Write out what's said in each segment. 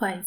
5।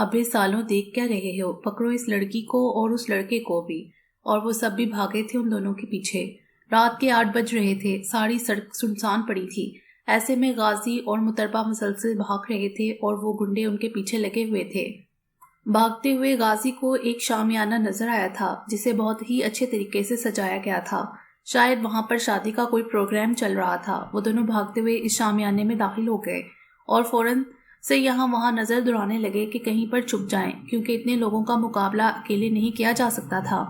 ابے سالوں دیکھ کیا رہے ہو، پکڑو اس لڑکی کو اور اس لڑکے کو بھی۔ اور وہ سب بھی بھاگے تھے ان دونوں کے پیچھے۔ رات کے 8 بج رہے تھے، ساری سڑک سنسان پڑی تھی۔ ایسے میں غازی اور متربہ مسلسل بھاگ رہے تھے اور وہ گنڈے ان کے پیچھے لگے ہوئے تھے۔ بھاگتے ہوئے غازی کو ایک شامیانہ نظر آیا تھا جسے بہت ہی اچھے طریقے سے سجایا گیا تھا۔ شاید وہاں پر شادی کا کوئی پروگرام چل رہا تھا۔ وہ دونوں بھاگتے ہوئے اس شامیانے میں داخل ہو گئے اور فوراً سے یہاں وہاں نظر دوڑانے لگے کہ کہیں پر چھپ جائیں، کیونکہ اتنے لوگوں کا مقابلہ اکیلے نہیں کیا جا سکتا تھا۔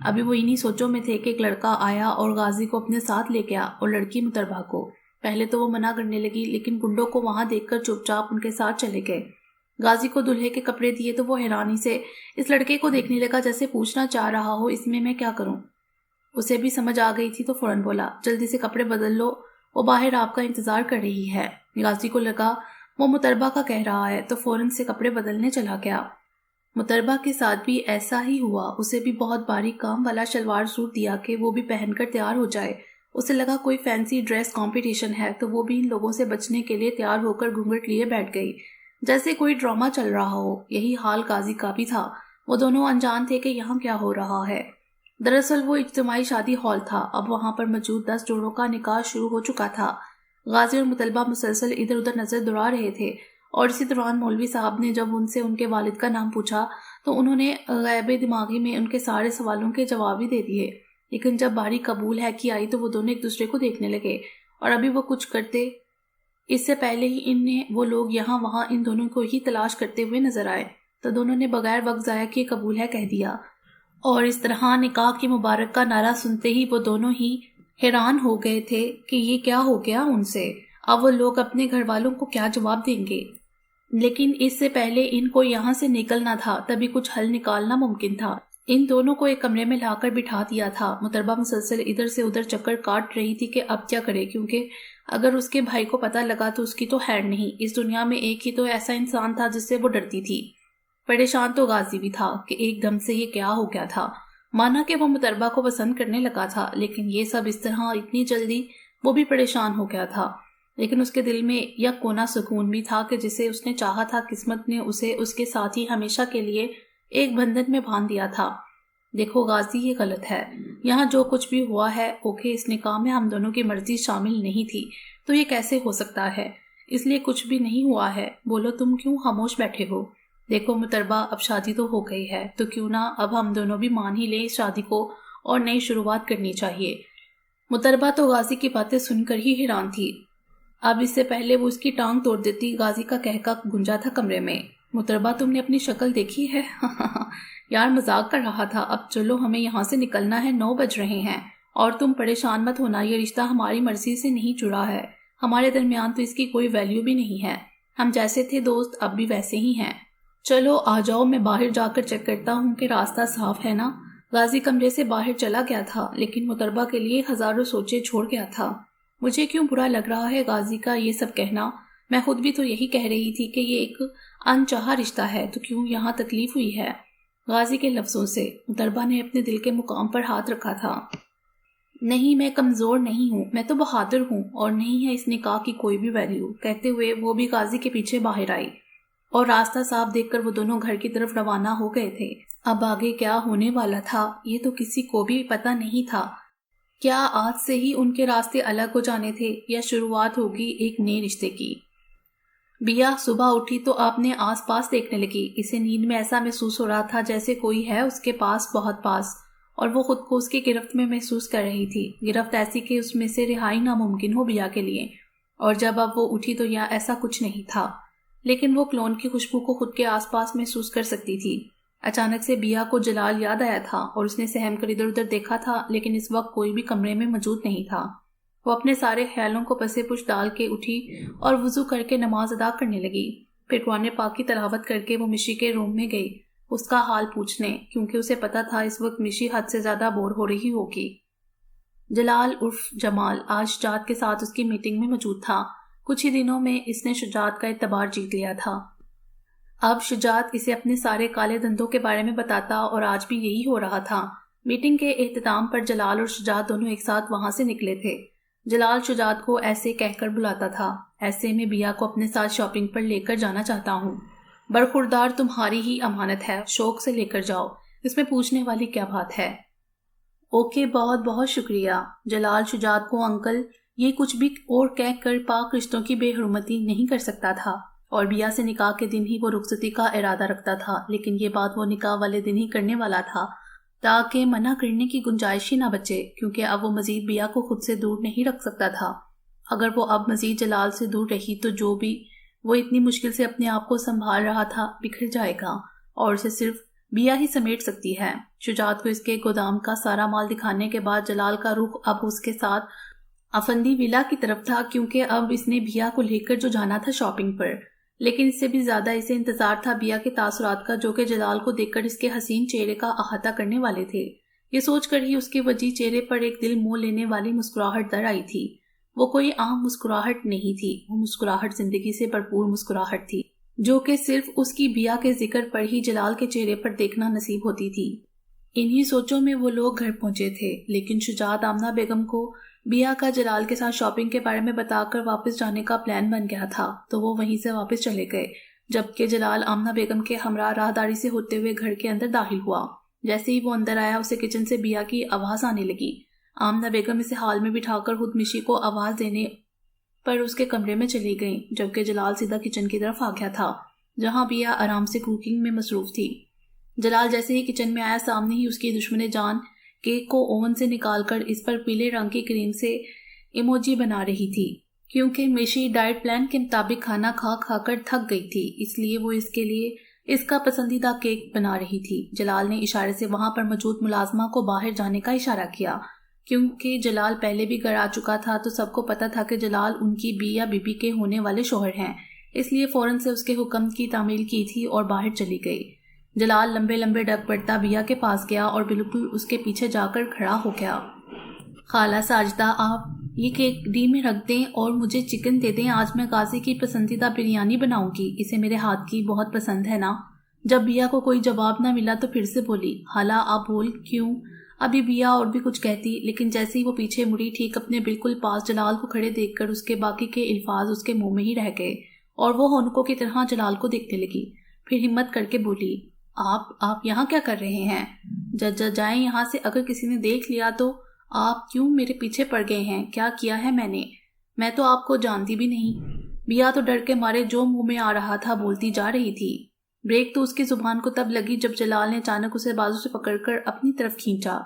ابھی وہ انہی سوچوں میں تھے کہ ایک لڑکا آیا اور غازی کو اپنے ساتھ لے گیا اور لڑکی متربہ کو۔ پہلے تو وہ منع کرنے لگی، لیکن گنڈوں کو وہاں دیکھ کر چپ چاپ ان کے ساتھ چلے گئے۔ غازی کو دلہے کے کپڑے دیے تو وہ حیرانی سے اس لڑکے کو دیکھنے لگا، جیسے پوچھنا چاہ رہا ہو اس میں کیا کروں۔ اسے بھی سمجھ آ گئی تھی تو فوراً بولا، جلدی سے کپڑے بدل لو، وہ باہر آپ کا انتظار کر رہی ہے۔ غازی کو لگا وہ متربہ کا کہہ رہا ہے تو فوراً سے کپڑے بدلنے چلا گیا۔ متربہ کے ساتھ بھی ایسا ہی ہوا، اسے بھی بہت باریک کام والا شلوار سوٹ دیا کہ وہ بھی پہن کر تیار ہو جائے۔ اسے لگا کوئی فینسی ڈریس کمپٹیشن ہے تو وہ بھی ان لوگوں سے بچنے کے لیے تیار ہو کر گھونگھٹ لیے بیٹھ گئی، جیسے کوئی ڈرامہ چل رہا ہو۔ یہی حال غازی کا بھی تھا، وہ دونوں انجان تھے کہ یہاں کیا ہو رہا ہے۔ دراصل وہ اجتماعی شادی ہال تھا، اب وہاں پر موجود 10 جوڑوں کا نکاح شروع ہو چکا تھا۔ غازی اور مطلبہ مسلسل ادھر ادھر نظر دوڑا رہے تھے اور اسی دوران مولوی صاحب نے جب ان سے ان کے والد کا نام پوچھا تو انہوں نے غیب دماغی میں ان کے سارے سوالوں کے جواب بھی دے دیے، لیکن جب باری قبول ہے کی آئی تو وہ دونوں ایک دوسرے کو دیکھنے لگے اور ابھی وہ کچھ کرتے اس سے پہلے ہی انہیں وہ لوگ یہاں وہاں ان دونوں کو ہی تلاش کرتے ہوئے نظر آئے تو دونوں نے بغیر وقت ضائع کیے قبول ہے کہہ دیا۔ اور اس طرح نکاح کی مبارک کا نعرہ سنتے ہی وہ دونوں ہی حیران ہو گئے تھے کہ یہ کیا ہو گیا ان سے، اب وہ لوگ اپنے گھر والوں کو کیا جواب دیں گے۔ لیکن اس سے پہلے ان کو یہاں سے نکلنا تھا، تبھی کچھ حل نکالنا ممکن تھا۔ ان دونوں کو ایک کمرے میں لا کر بٹھا دیا تھا۔ متربہ مسلسل ادھر سے ادھر چکر کاٹ رہی تھی کہ اب کیا کرے، کیونکہ اگر اس کے بھائی کو پتہ لگا تو اس کی تو خیر نہیں۔ اس دنیا میں ایک ہی تو ایسا انسان تھا جس سے وہ ڈرتی تھی۔ پریشان تو غازی بھی تھا کہ ایک دم سے یہ کیا ہو گیا تھا۔ مانا کہ وہ متربہ کو پسند کرنے لگا تھا، لیکن یہ سب اس طرح اتنی جلدی، وہ بھی پریشان ہو گیا تھا۔ لیکن اس کے دل میں یک کونا سکون بھی تھا کہ جسے اس نے چاہا تھا قسمت نے اسے اس کے ساتھ ہی ہمیشہ کے لیے ایک بندھن میں باندھ دیا تھا۔ دیکھو غازی، یہ غلط ہے، یہاں جو کچھ بھی ہوا ہے اوکے، اس نکاح میں ہم دونوں کی مرضی شامل نہیں تھی تو یہ کیسے ہو سکتا ہے، اس لیے کچھ بھی نہیں ہوا ہے۔ بولو تم کیوں خاموش بیٹھے ہو؟ دیکھو متربہ، اب شادی تو ہو گئی ہے تو کیوں نہ اب ہم دونوں بھی مان ہی لیں اس شادی کو اور نئی شروعات کرنی چاہیے۔ متربہ تو غازی کی باتیں سن کر ہی حیران تھی، اب اس سے پہلے وہ اس کی ٹانگ توڑ دیتی۔ غازی کا کہکا گونجا تھا کمرے میں، متربہ تم نے اپنی شکل دیکھی ہے؟ یار مذاق کر رہا تھا، اب چلو ہمیں یہاں سے نکلنا ہے، 9 بج رہے ہیں اور تم پریشان مت ہونا، یہ رشتہ ہماری مرضی سے نہیں جڑا ہے، ہمارے درمیان تو اس کی کوئی ویلیو بھی نہیں ہے، ہم جیسے تھے دوست اب بھی ویسے ہی ہیں، چلو آ جاؤ، میں باہر جا کر چیک کرتا ہوں کہ راستہ صاف ہے نا۔ غازی کمرے سے باہر چلا گیا تھا، لیکن متربہ کے لیے ہزاروں سوچے چھوڑ گیا تھا۔ مجھے کیوں برا لگ رہا ہے غازی کا یہ سب کہنا، میں خود بھی تو یہی کہہ رہی تھی کہ یہ ایک انچاہا رشتہ ہے تو کیوں یہاں تکلیف ہوئی ہے۔ غازی کے لفظوں سے متربہ نے اپنے دل کے مقام پر ہاتھ رکھا تھا۔ نہیں، میں کمزور نہیں ہوں، میں تو بہادر ہوں، اور نہیں ہے اس نکاح کی کوئی بھی ویلیو، کہتے ہوئے وہ بھی غازی کے پیچھے باہر آئی اور راستہ صاف دیکھ کر وہ دونوں گھر کی طرف روانہ ہو گئے تھے۔ اب آگے کیا ہونے والا تھا یہ تو کسی کو بھی پتہ نہیں تھا۔ کیا آج سے ہی ان کے راستے الگ ہو جانے تھے یا شروعات ہوگی ایک نئے رشتے کی؟ بیا صبح اٹھی تو آپ نے آس پاس دیکھنے لگی، اسے نیند میں ایسا محسوس ہو رہا تھا جیسے کوئی ہے اس کے پاس، بہت پاس، اور وہ خود کو اس کی گرفت میں محسوس کر رہی تھی، گرفت ایسی کہ اس میں سے رہائی ناممکن ہو بیا کے لیے۔ اور جب اب وہ اٹھی تو یہاں ایسا کچھ نہیں تھا، لیکن وہ کلون کی خوشبو کو خود کے آس پاس محسوس کر سکتی تھی۔ اچانک سے بیا کو جلال یاد آیا تھا اور اس نے سہم کر ادھر ادھر دیکھا تھا، لیکن اس وقت کوئی بھی کمرے میں موجود نہیں تھا۔ وہ اپنے سارے خیالوں کو پسے پش ڈال کے اٹھی اور وضو کر کے نماز ادا کرنے لگی۔ پھر قرآن پاک کی تلاوت کر کے وہ مشی کے روم میں گئی اس کا حال پوچھنے، کیونکہ اسے پتا تھا اس وقت مشی حد سے زیادہ بور ہو رہی ہوگی۔ جلال عرف جمال آج شجاعت کے ساتھ اس کی میٹنگ میں موجود تھا۔ کچھ ہی دنوں میں اس نے شجاعت کا اعتبار جیت لیا تھا۔ اب شجاعت اسے اپنے سارے کالے دھندوں کے بارے میں بتاتا اور آج بھی یہی ہو رہا تھا۔ میٹنگ کے اختتام پر جلال اور شجاعت دونوں ایک ساتھ وہاں سے نکلے تھے۔ جلال شجاعت کو ایسے کہہ کر بلاتا تھا، ایسے میں بیا کو اپنے ساتھ شاپنگ پر لے کر جانا چاہتا ہوں۔ برخوردار تمہاری ہی امانت ہے، شوق سے لے کر جاؤ، اس میں پوچھنے والی کیا بات ہے؟ اوکے، بہت بہت شکریہ۔ جلال شجاعت کو انکل یہ کچھ بھی اور کہہ کر پاک رشتوں کی بے حرمتی نہیں کر سکتا تھا، اور بیا سے نکاح کے دن ہی وہ رخصتی کا ارادہ رکھتا تھا، لیکن یہ بات وہ نکاح والے دن ہی کرنے والا تھا تاکہ منع کرنے کی گنجائش ہی نہ بچے، کیونکہ اب وہ مزید بیا کو خود سے دور نہیں رکھ سکتا تھا۔ اگر وہ اب مزید جلال سے دور رہی تو جو بھی وہ اتنی مشکل سے اپنے آپ کو سنبھال رہا تھا بکھر جائے گا، اور اسے صرف بیا ہی سمیٹ سکتی ہے۔ شجاعت کو اس کے گودام کا سارا مال دکھانے کے بعد جلال کا رخ اب اس کے ساتھ افندی ویلا کی طرف تھا، کیونکہ اب اس نے بیا کو لے کر جو جانا تھا شاپنگ پر، لیکن اس سے بھی زیادہ اسے انتظار تھا بیا کے تاثرات کا، جو کہ جلال کو دیکھ کر اس کے حسین چہرے کا احاطہ کرنے والے تھے۔ یہ سوچ کر ہی اس کے وجیح چہرے پر ایک دل موہ لینے والی مسکراہٹ در آئی تھی۔ وہ کوئی عام مسکراہٹ نہیں تھی، وہ مسکراہٹ زندگی سے بھرپور مسکراہٹ تھی، جو کہ صرف اس کی بیا کے ذکر پر ہی جلال کے چہرے پر دیکھنا نصیب ہوتی تھی۔ انہی سوچوں میں وہ لوگ گھر پہنچے تھے، لیکن شجاعت آمنہ بیگم کو بیا کا جلال کے ساتھ شاپنگ کے بارے میں بتا کر واپس جانے کا پلان بن گیا تھا، تو وہ وہیں سے واپس چلے گئے، جبکہ جلال آمنہ بیگم کے ہمراہ راہداری سے ہوتے ہوئے گھر کے اندر داخل ہوا۔ جیسے ہی وہ اندر آیا، اسے کچن سے بیا کی آواز آنے لگی۔ آمنہ بیگم اسے ہال میں بٹھا کر خود مشی کو آواز دینے پر اس کے کمرے میں چلی گئیں، جبکہ جلال سیدھا کچن کی طرف آ گیا تھا، جہاں بیا آرام سے کوکنگ میں مصروف تھی۔ جلال جیسے ہی کچن میں آیا، سامنے ہی اس کی دشمن جان کیک کو اوون سے نکال کر اس پر پیلے رنگ کی کریم سے ایموجی بنا رہی تھی، کیونکہ مشی ڈائٹ پلان کے مطابق کھانا کھا کھا کر تھک گئی تھی، اس لیے وہ اس کے لیے اس کا پسندیدہ کیک بنا رہی تھی۔ جلال نے اشارے سے وہاں پر موجود ملازمہ کو باہر جانے کا اشارہ کیا، کیونکہ جلال پہلے بھی گھر آ چکا تھا تو سب کو پتا تھا کہ جلال ان کی بی یا بی بی کے ہونے والے شوہر ہیں، اس لیے فوراً سے اس کے حکم کی تعمیل کی تھی اور باہر چلی گئی۔ جلال لمبے لمبے ڈگ پڑتا بیا کے پاس گیا اور بالکل اس کے پیچھے جا کر کھڑا ہو گیا۔ خالہ ساجدہ، آپ یہ کیک ڈی میں رکھ دیں اور مجھے چکن دے دیں، آج میں غازی کی پسندیدہ بریانی بناؤں گی، اسے میرے ہاتھ کی بہت پسند ہے نا۔ جب بیا کو کوئی جواب نہ ملا تو پھر سے بولی، خالہ آپ بول کیوں؟ ابھی بیا اور بھی کچھ کہتی، لیکن جیسے ہی وہ پیچھے مڑی، ٹھیک اپنے بالکل پاس جلال کو کھڑے دیکھ کر اس کے باقی کے الفاظ اس کے منہ میں ہی رہ گئے، اور وہ ہونکوں کی طرح جلال کو دیکھنے لگی۔ پھر ہمت کر کے بولی، آپ یہاں کیا کر رہے ہیں؟ جائیں یہاں سے، اگر کسی نے دیکھ لیا تو آپ کیوں میرے پیچھے پڑ گئے ہیں؟ کیا کیا ہے میں تو آپ کو جانتی بھی نہیں۔ بیا تو ڈر کے مارے جو منہ میں آ رہا تھا بولتی جا رہی تھی۔ بریک تو اس کی زبان کو تب لگی جب جلال نے اچانک اسے بازو سے پکڑ کر اپنی طرف کھینچا۔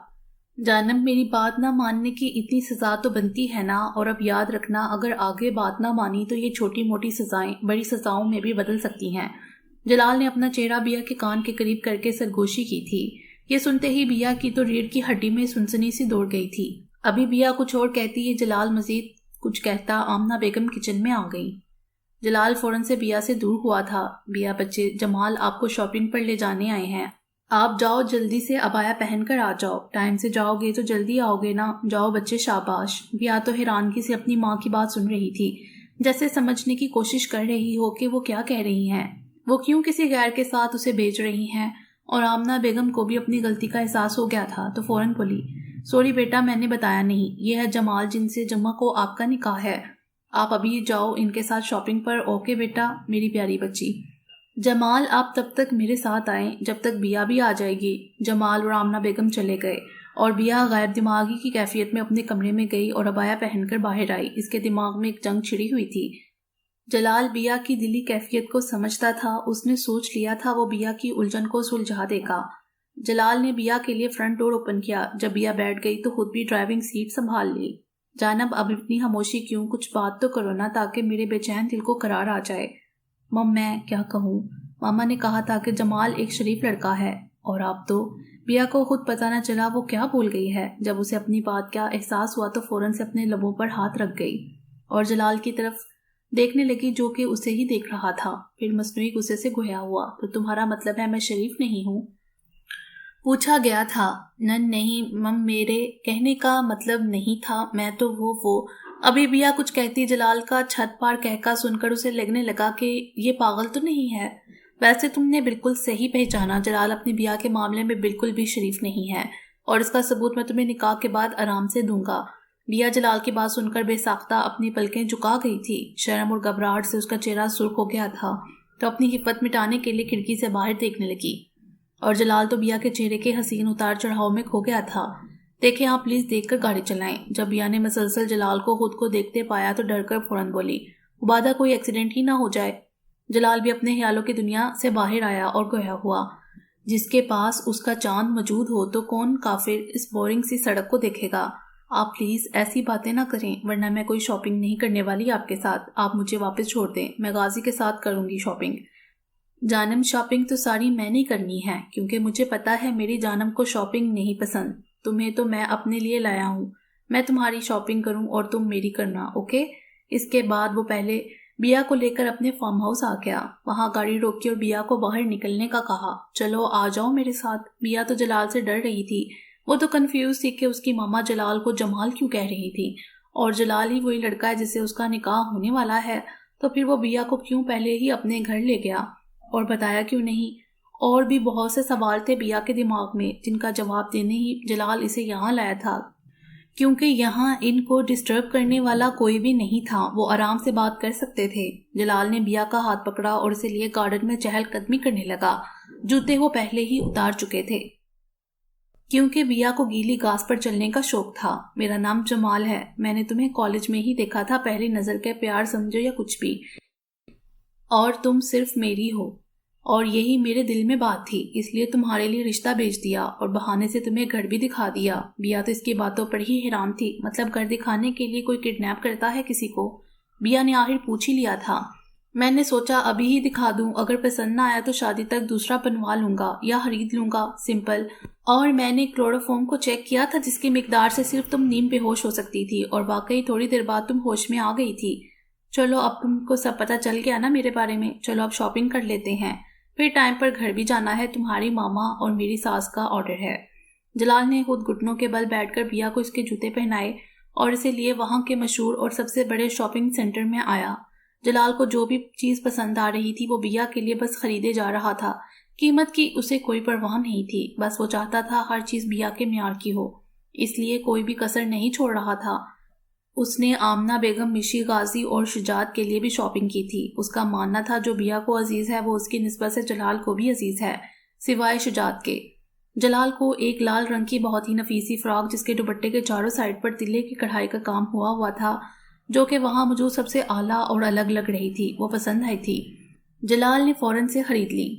جانب، میری بات نہ ماننے کی اتنی سزا تو بنتی ہے نا، اور اب یاد رکھنا اگر آگے بات نہ مانی تو یہ چھوٹی موٹی سزائیں بڑی سزاؤں میں بھی بدل سکتی ہیں۔ جلال نے اپنا چہرہ بیا کے کان کے قریب کر کے سرگوشی کی تھی۔ یہ سنتے ہی بیا کی تو ریڑھ کی ہڈی میں سنسنی سی دوڑ گئی تھی۔ ابھی بیا کچھ اور کہتی ہے، جلال مزید کچھ کہتا، آمنہ بیگم کچن میں آ گئی۔ جلال فوراً سے بیا سے دور ہوا تھا۔ بیا بچے، جمال آپ کو شاپنگ پر لے جانے آئے ہیں، آپ جاؤ جلدی سے عبایا پہن کر آ جاؤ، ٹائم سے جاؤ گے تو جلدی آؤ گے نا، جاؤ بچے شاباش۔ بیا تو حیرانگی سے اپنی ماں کی بات سن رہی تھی، جیسے سمجھنے کی کوشش کر رہی ہو کہ وہ کیا کہہ رہی ہیں، وہ کیوں کسی غیر کے ساتھ اسے بھیج رہی ہیں، اور آمنہ بیگم کو بھی اپنی غلطی کا احساس ہو گیا تھا تو فوراً بولی، سوری بیٹا، میں نے بتایا نہیں، یہ ہے جمال جن سے جمعہ کو آپ کا نکاح ہے، آپ ابھی جاؤ ان کے ساتھ شاپنگ پر، اوکے بیٹا میری پیاری بچی۔ جمال آپ تب تک میرے ساتھ آئیں جب تک بیا بھی آ جائے گی۔ جمال اور آمنہ بیگم چلے گئے اور بیا غیر دماغی کی کیفیت میں اپنے کمرے میں گئی اور عبایا پہن کر باہر آئی۔ اس کے دماغ میں ایک جنگ چھڑی ہوئی تھی۔ جلال بیا کی دلی کیفیت کو سمجھتا تھا، اس نے سوچ لیا تھا وہ بیا کی الجھن کو سلجھا دے گا۔ جلال نے بیا کے لیے فرنٹ ڈور اوپن کیا۔ جب بیا بیٹھ گئی تو خود بھی ڈرائیونگ سیٹ سنبھال لی۔ جانب، اب اتنی خاموشی کیوں؟ کچھ بات تو کرو نا تاکہ میرے بے چین دل کو قرار آ جائے۔ میں کیا کہوں؟ ماما نے کہا تھا کہ جمال ایک شریف لڑکا ہے، اور آپ تو… بیا کو خود پتہ نہ چلا وہ کیا بول گئی ہے۔ جب اسے اپنی بات کا احساس ہوا تو فوراً سے اپنے لبوں پر ہاتھ رکھ گئی اور جلال کی طرف دیکھنے لگی جو کہ اسے ہی دیکھ رہا تھا۔ پھر مصنوعی غصے سے گھویا ہوا، تو تمہارا مطلب ہے میں شریف نہیں ہوں؟ پوچھا گیا تھا۔ نہیں میرے کہنے کا مطلب نہیں تھا، میں تو وہ ابھی بیا کچھ کہتی، جلال کا چھت پار کہکا سن کر اسے لگنے لگا کہ یہ پاگل تو نہیں ہے۔ ویسے تم نے بالکل صحیح پہچانا، جلال اپنی بیا کے معاملے میں بالکل بھی شریف نہیں ہے، اور اس کا ثبوت میں تمہیں نکاح کے بعد آرام سے دوں گا۔ بیا جلال کی بات سن کر بے ساختہ اپنی پلکیں جھکا گئی تھی۔ شرم اور گھبراہٹ سے اس کا چہرہ سرخ ہو گیا تھا۔ تو اپنی حفت مٹانے کے لیے کھڑکی سے باہر دیکھنے لگی، اور جلال تو بیا کے چہرے کے حسین اتار چڑھاؤ میں کھو گیا تھا۔ دیکھیں آپ پلیز دیکھ کر گاڑی چلائیں۔ جب بیا نے مسلسل جلال کو خود کو دیکھتے پایا تو ڈر کر فوراً بولی، عبادہ کوئی ایکسیڈنٹ ہی نہ ہو جائے۔ جلال بھی اپنے خیالوں کی دنیا سے باہر آیا اور گویا ہوا، جس کے پاس اس کا چاند موجود ہو تو کون کافر اس بورنگ سی سڑک کو دیکھے گا۔ آپ پلیز ایسی باتیں نہ کریں، ورنہ میں کوئی شاپنگ نہیں کرنے والی آپ کے ساتھ۔ آپ مجھے واپس چھوڑ دیں، میں غازی کے ساتھ کروں گی شاپنگ۔ جانم شاپنگ تو ساری میں نے کرنی ہے، کیونکہ مجھے پتا ہے میری جانم کو شاپنگ نہیں پسند۔ تمہیں تو میں اپنے لیے لایا ہوں، میں تمہاری شاپنگ کروں اور تم میری کرنا، اوکے؟ اس کے بعد وہ پہلے بیا کو لے کر اپنے فارم ہاؤس آ گیا، وہاں گاڑی روکی اور بیا کو باہر نکلنے کا کہا۔ چلو آ جاؤ میرے ساتھ۔ بیا تو جلال سے ڈر رہی تھی، وہ تو کنفیوز تھی کہ اس کی ماما جلال کو جمال کیوں کہہ رہی تھی، اور جلال ہی وہی لڑکا ہے جس سے اس کا نکاح ہونے والا ہے، تو پھر وہ بیا کو کیوں پہلے ہی اپنے گھر لے گیا اور بتایا کیوں نہیں؟ اور بھی بہت سے سوال تھے بیا کے دماغ میں جن کا جواب دینے ہی جلال اسے یہاں لایا تھا، کیونکہ یہاں ان کو ڈسٹرب کرنے والا کوئی بھی نہیں تھا، وہ آرام سے بات کر سکتے تھے۔ جلال نے بیا کا ہاتھ پکڑا اور اسے لیے گارڈن میں چہل قدمی کرنے لگا۔ جوتے وہ پہلے ہی اتار چکے تھے، کیونکہ بیا کو گیلی گھاس پر چلنے کا شوق تھا۔ میرا نام جمال ہے، میں نے تمہیں کالج میں ہی دیکھا تھا، پہلی نظر کے پیار سمجھو یا کچھ بھی، اور تم صرف میری ہو، اور یہی میرے دل میں بات تھی، اس لیے تمہارے لیے رشتہ بھیج دیا اور بہانے سے تمہیں گھر بھی دکھا دیا۔ بیا تو اس کی باتوں پر ہی حیران تھی، مطلب گھر دکھانے کے لیے کوئی کڈنیپ کرتا ہے کسی کو؟ بیا نے آخر پوچھ ہی لیا تھا۔ میں نے سوچا ابھی ہی دکھا دوں، اگر پسند نہ آیا تو شادی تک دوسرا بنوا لوں گا یا خرید لوں گا، سمپل۔ اور میں نے کلوروفارم کو چیک کیا تھا جس کی مقدار سے صرف تم نیم بے ہوش ہو سکتی تھی، اور واقعی تھوڑی دیر بعد تم ہوش میں آ گئی تھی۔ چلو اب تم کو سب پتہ چل گیا نا میرے بارے میں، چلو اب شاپنگ کر لیتے ہیں، پھر ٹائم پر گھر بھی جانا ہے، تمہاری ماما اور میری ساس کا آرڈر ہے۔ جلال نے خود گھٹنوں کے بل بیٹھ کر بیا کو اس کے جوتے پہنائے اور اسے لیے وہاں کے مشہور اور سب سے بڑے شاپنگ سینٹر میں آیا۔ جلال کو جو بھی چیز پسند آ رہی تھی وہ بیا کے لیے بس خریدے جا رہا تھا، قیمت کی اسے کوئی پرواہ نہیں تھی، بس وہ چاہتا تھا ہر چیز بیا کے معیار کی ہو، اس لیے کوئی بھی کسر نہیں چھوڑ رہا تھا۔ اس نے آمنہ بیگم، مشی غازی اور شجاعت کے لیے بھی شاپنگ کی تھی۔ اس کا ماننا تھا جو بیا کو عزیز ہے وہ اس کی نسبت سے جلال کو بھی عزیز ہے، سوائے شجاعت کے۔ جلال کو ایک لال رنگ کی بہت ہی نفیسی فراک جس کے دوپٹے کے چاروں سائڈ پر تلے کی کڑھائی کا کام ہوا تھا، جو کہ وہاں موجود سب سے اعلیٰ اور الگ لگ رہی تھی، وہ پسند آئی تھی۔ جلال نے فوراً سے خرید لی،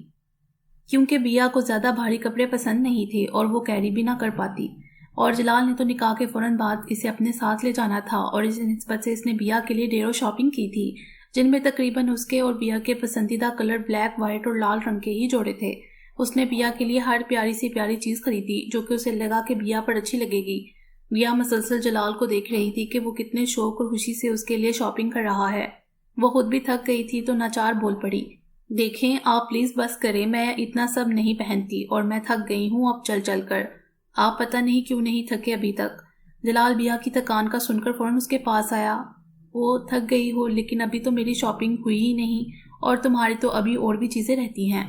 کیونکہ بیا کو زیادہ بھاری کپڑے پسند نہیں تھے اور وہ کیری بھی نہ کر پاتی، اور جلال نے تو نکاح کے فوراً بعد اسے اپنے ساتھ لے جانا تھا، اور اس نسبت سے اس نے بیا کے لیے ڈھیروں شاپنگ کی تھی، جن میں تقریباً اس کے اور بیا کے پسندیدہ کلر بلیک، وائٹ اور لال رنگ کے ہی جوڑے تھے۔ اس نے بیا کے لیے ہر پیاری سی پیاری چیز خریدی جو کہ اسے لگا کہ بیا پر اچھی لگے گی۔ بیا مسلسل جلال کو دیکھ رہی تھی کہ وہ کتنے شوق اور خوشی سے اس کے لیے شاپنگ کر رہا ہے۔ وہ خود بھی تھک گئی تھی تو ناچار بول پڑی، دیکھیں آپ پلیز بس کریں، میں اتنا سب نہیں پہنتی اور میں تھک گئی ہوں اب چل چل کر۔ آپ پتہ نہیں کیوں نہیں تھکے ابھی تک۔ جلال بیا کی تھکان کا سن کر فوراً اس کے پاس آیا۔ وہ تھک گئی ہو لیکن ابھی تو میری شاپنگ ہوئی ہی نہیں، اور تمہاری تو ابھی اور بھی چیزیں رہتی ہیں۔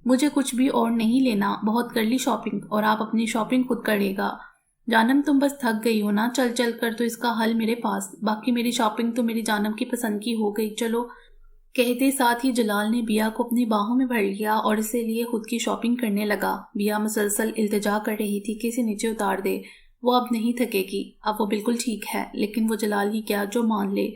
مجھے کچھ بھی اور نہیں لینا، بہت کر لی شاپنگ، اور آپ اپنی شاپنگ خود کرے گا۔ جانم تم بس تھک گئی ہو نا چل چل کر، تو اس کا حل میرے پاس، باقی میری شاپنگ تو میری جانم کی پسند کی ہو گئی، چلو۔ کہتے ساتھ ہی جلال نے بیا کو اپنی باہوں میں بھر لیا اور اسے لیے خود کی شاپنگ کرنے لگا۔ بیا مسلسل التجا کر رہی تھی کہ اسے نیچے اتار دے، وہ اب نہیں تھکے گی، اب وہ بالکل ٹھیک ہے، لیکن وہ جلال ہی کیا جو مان لے،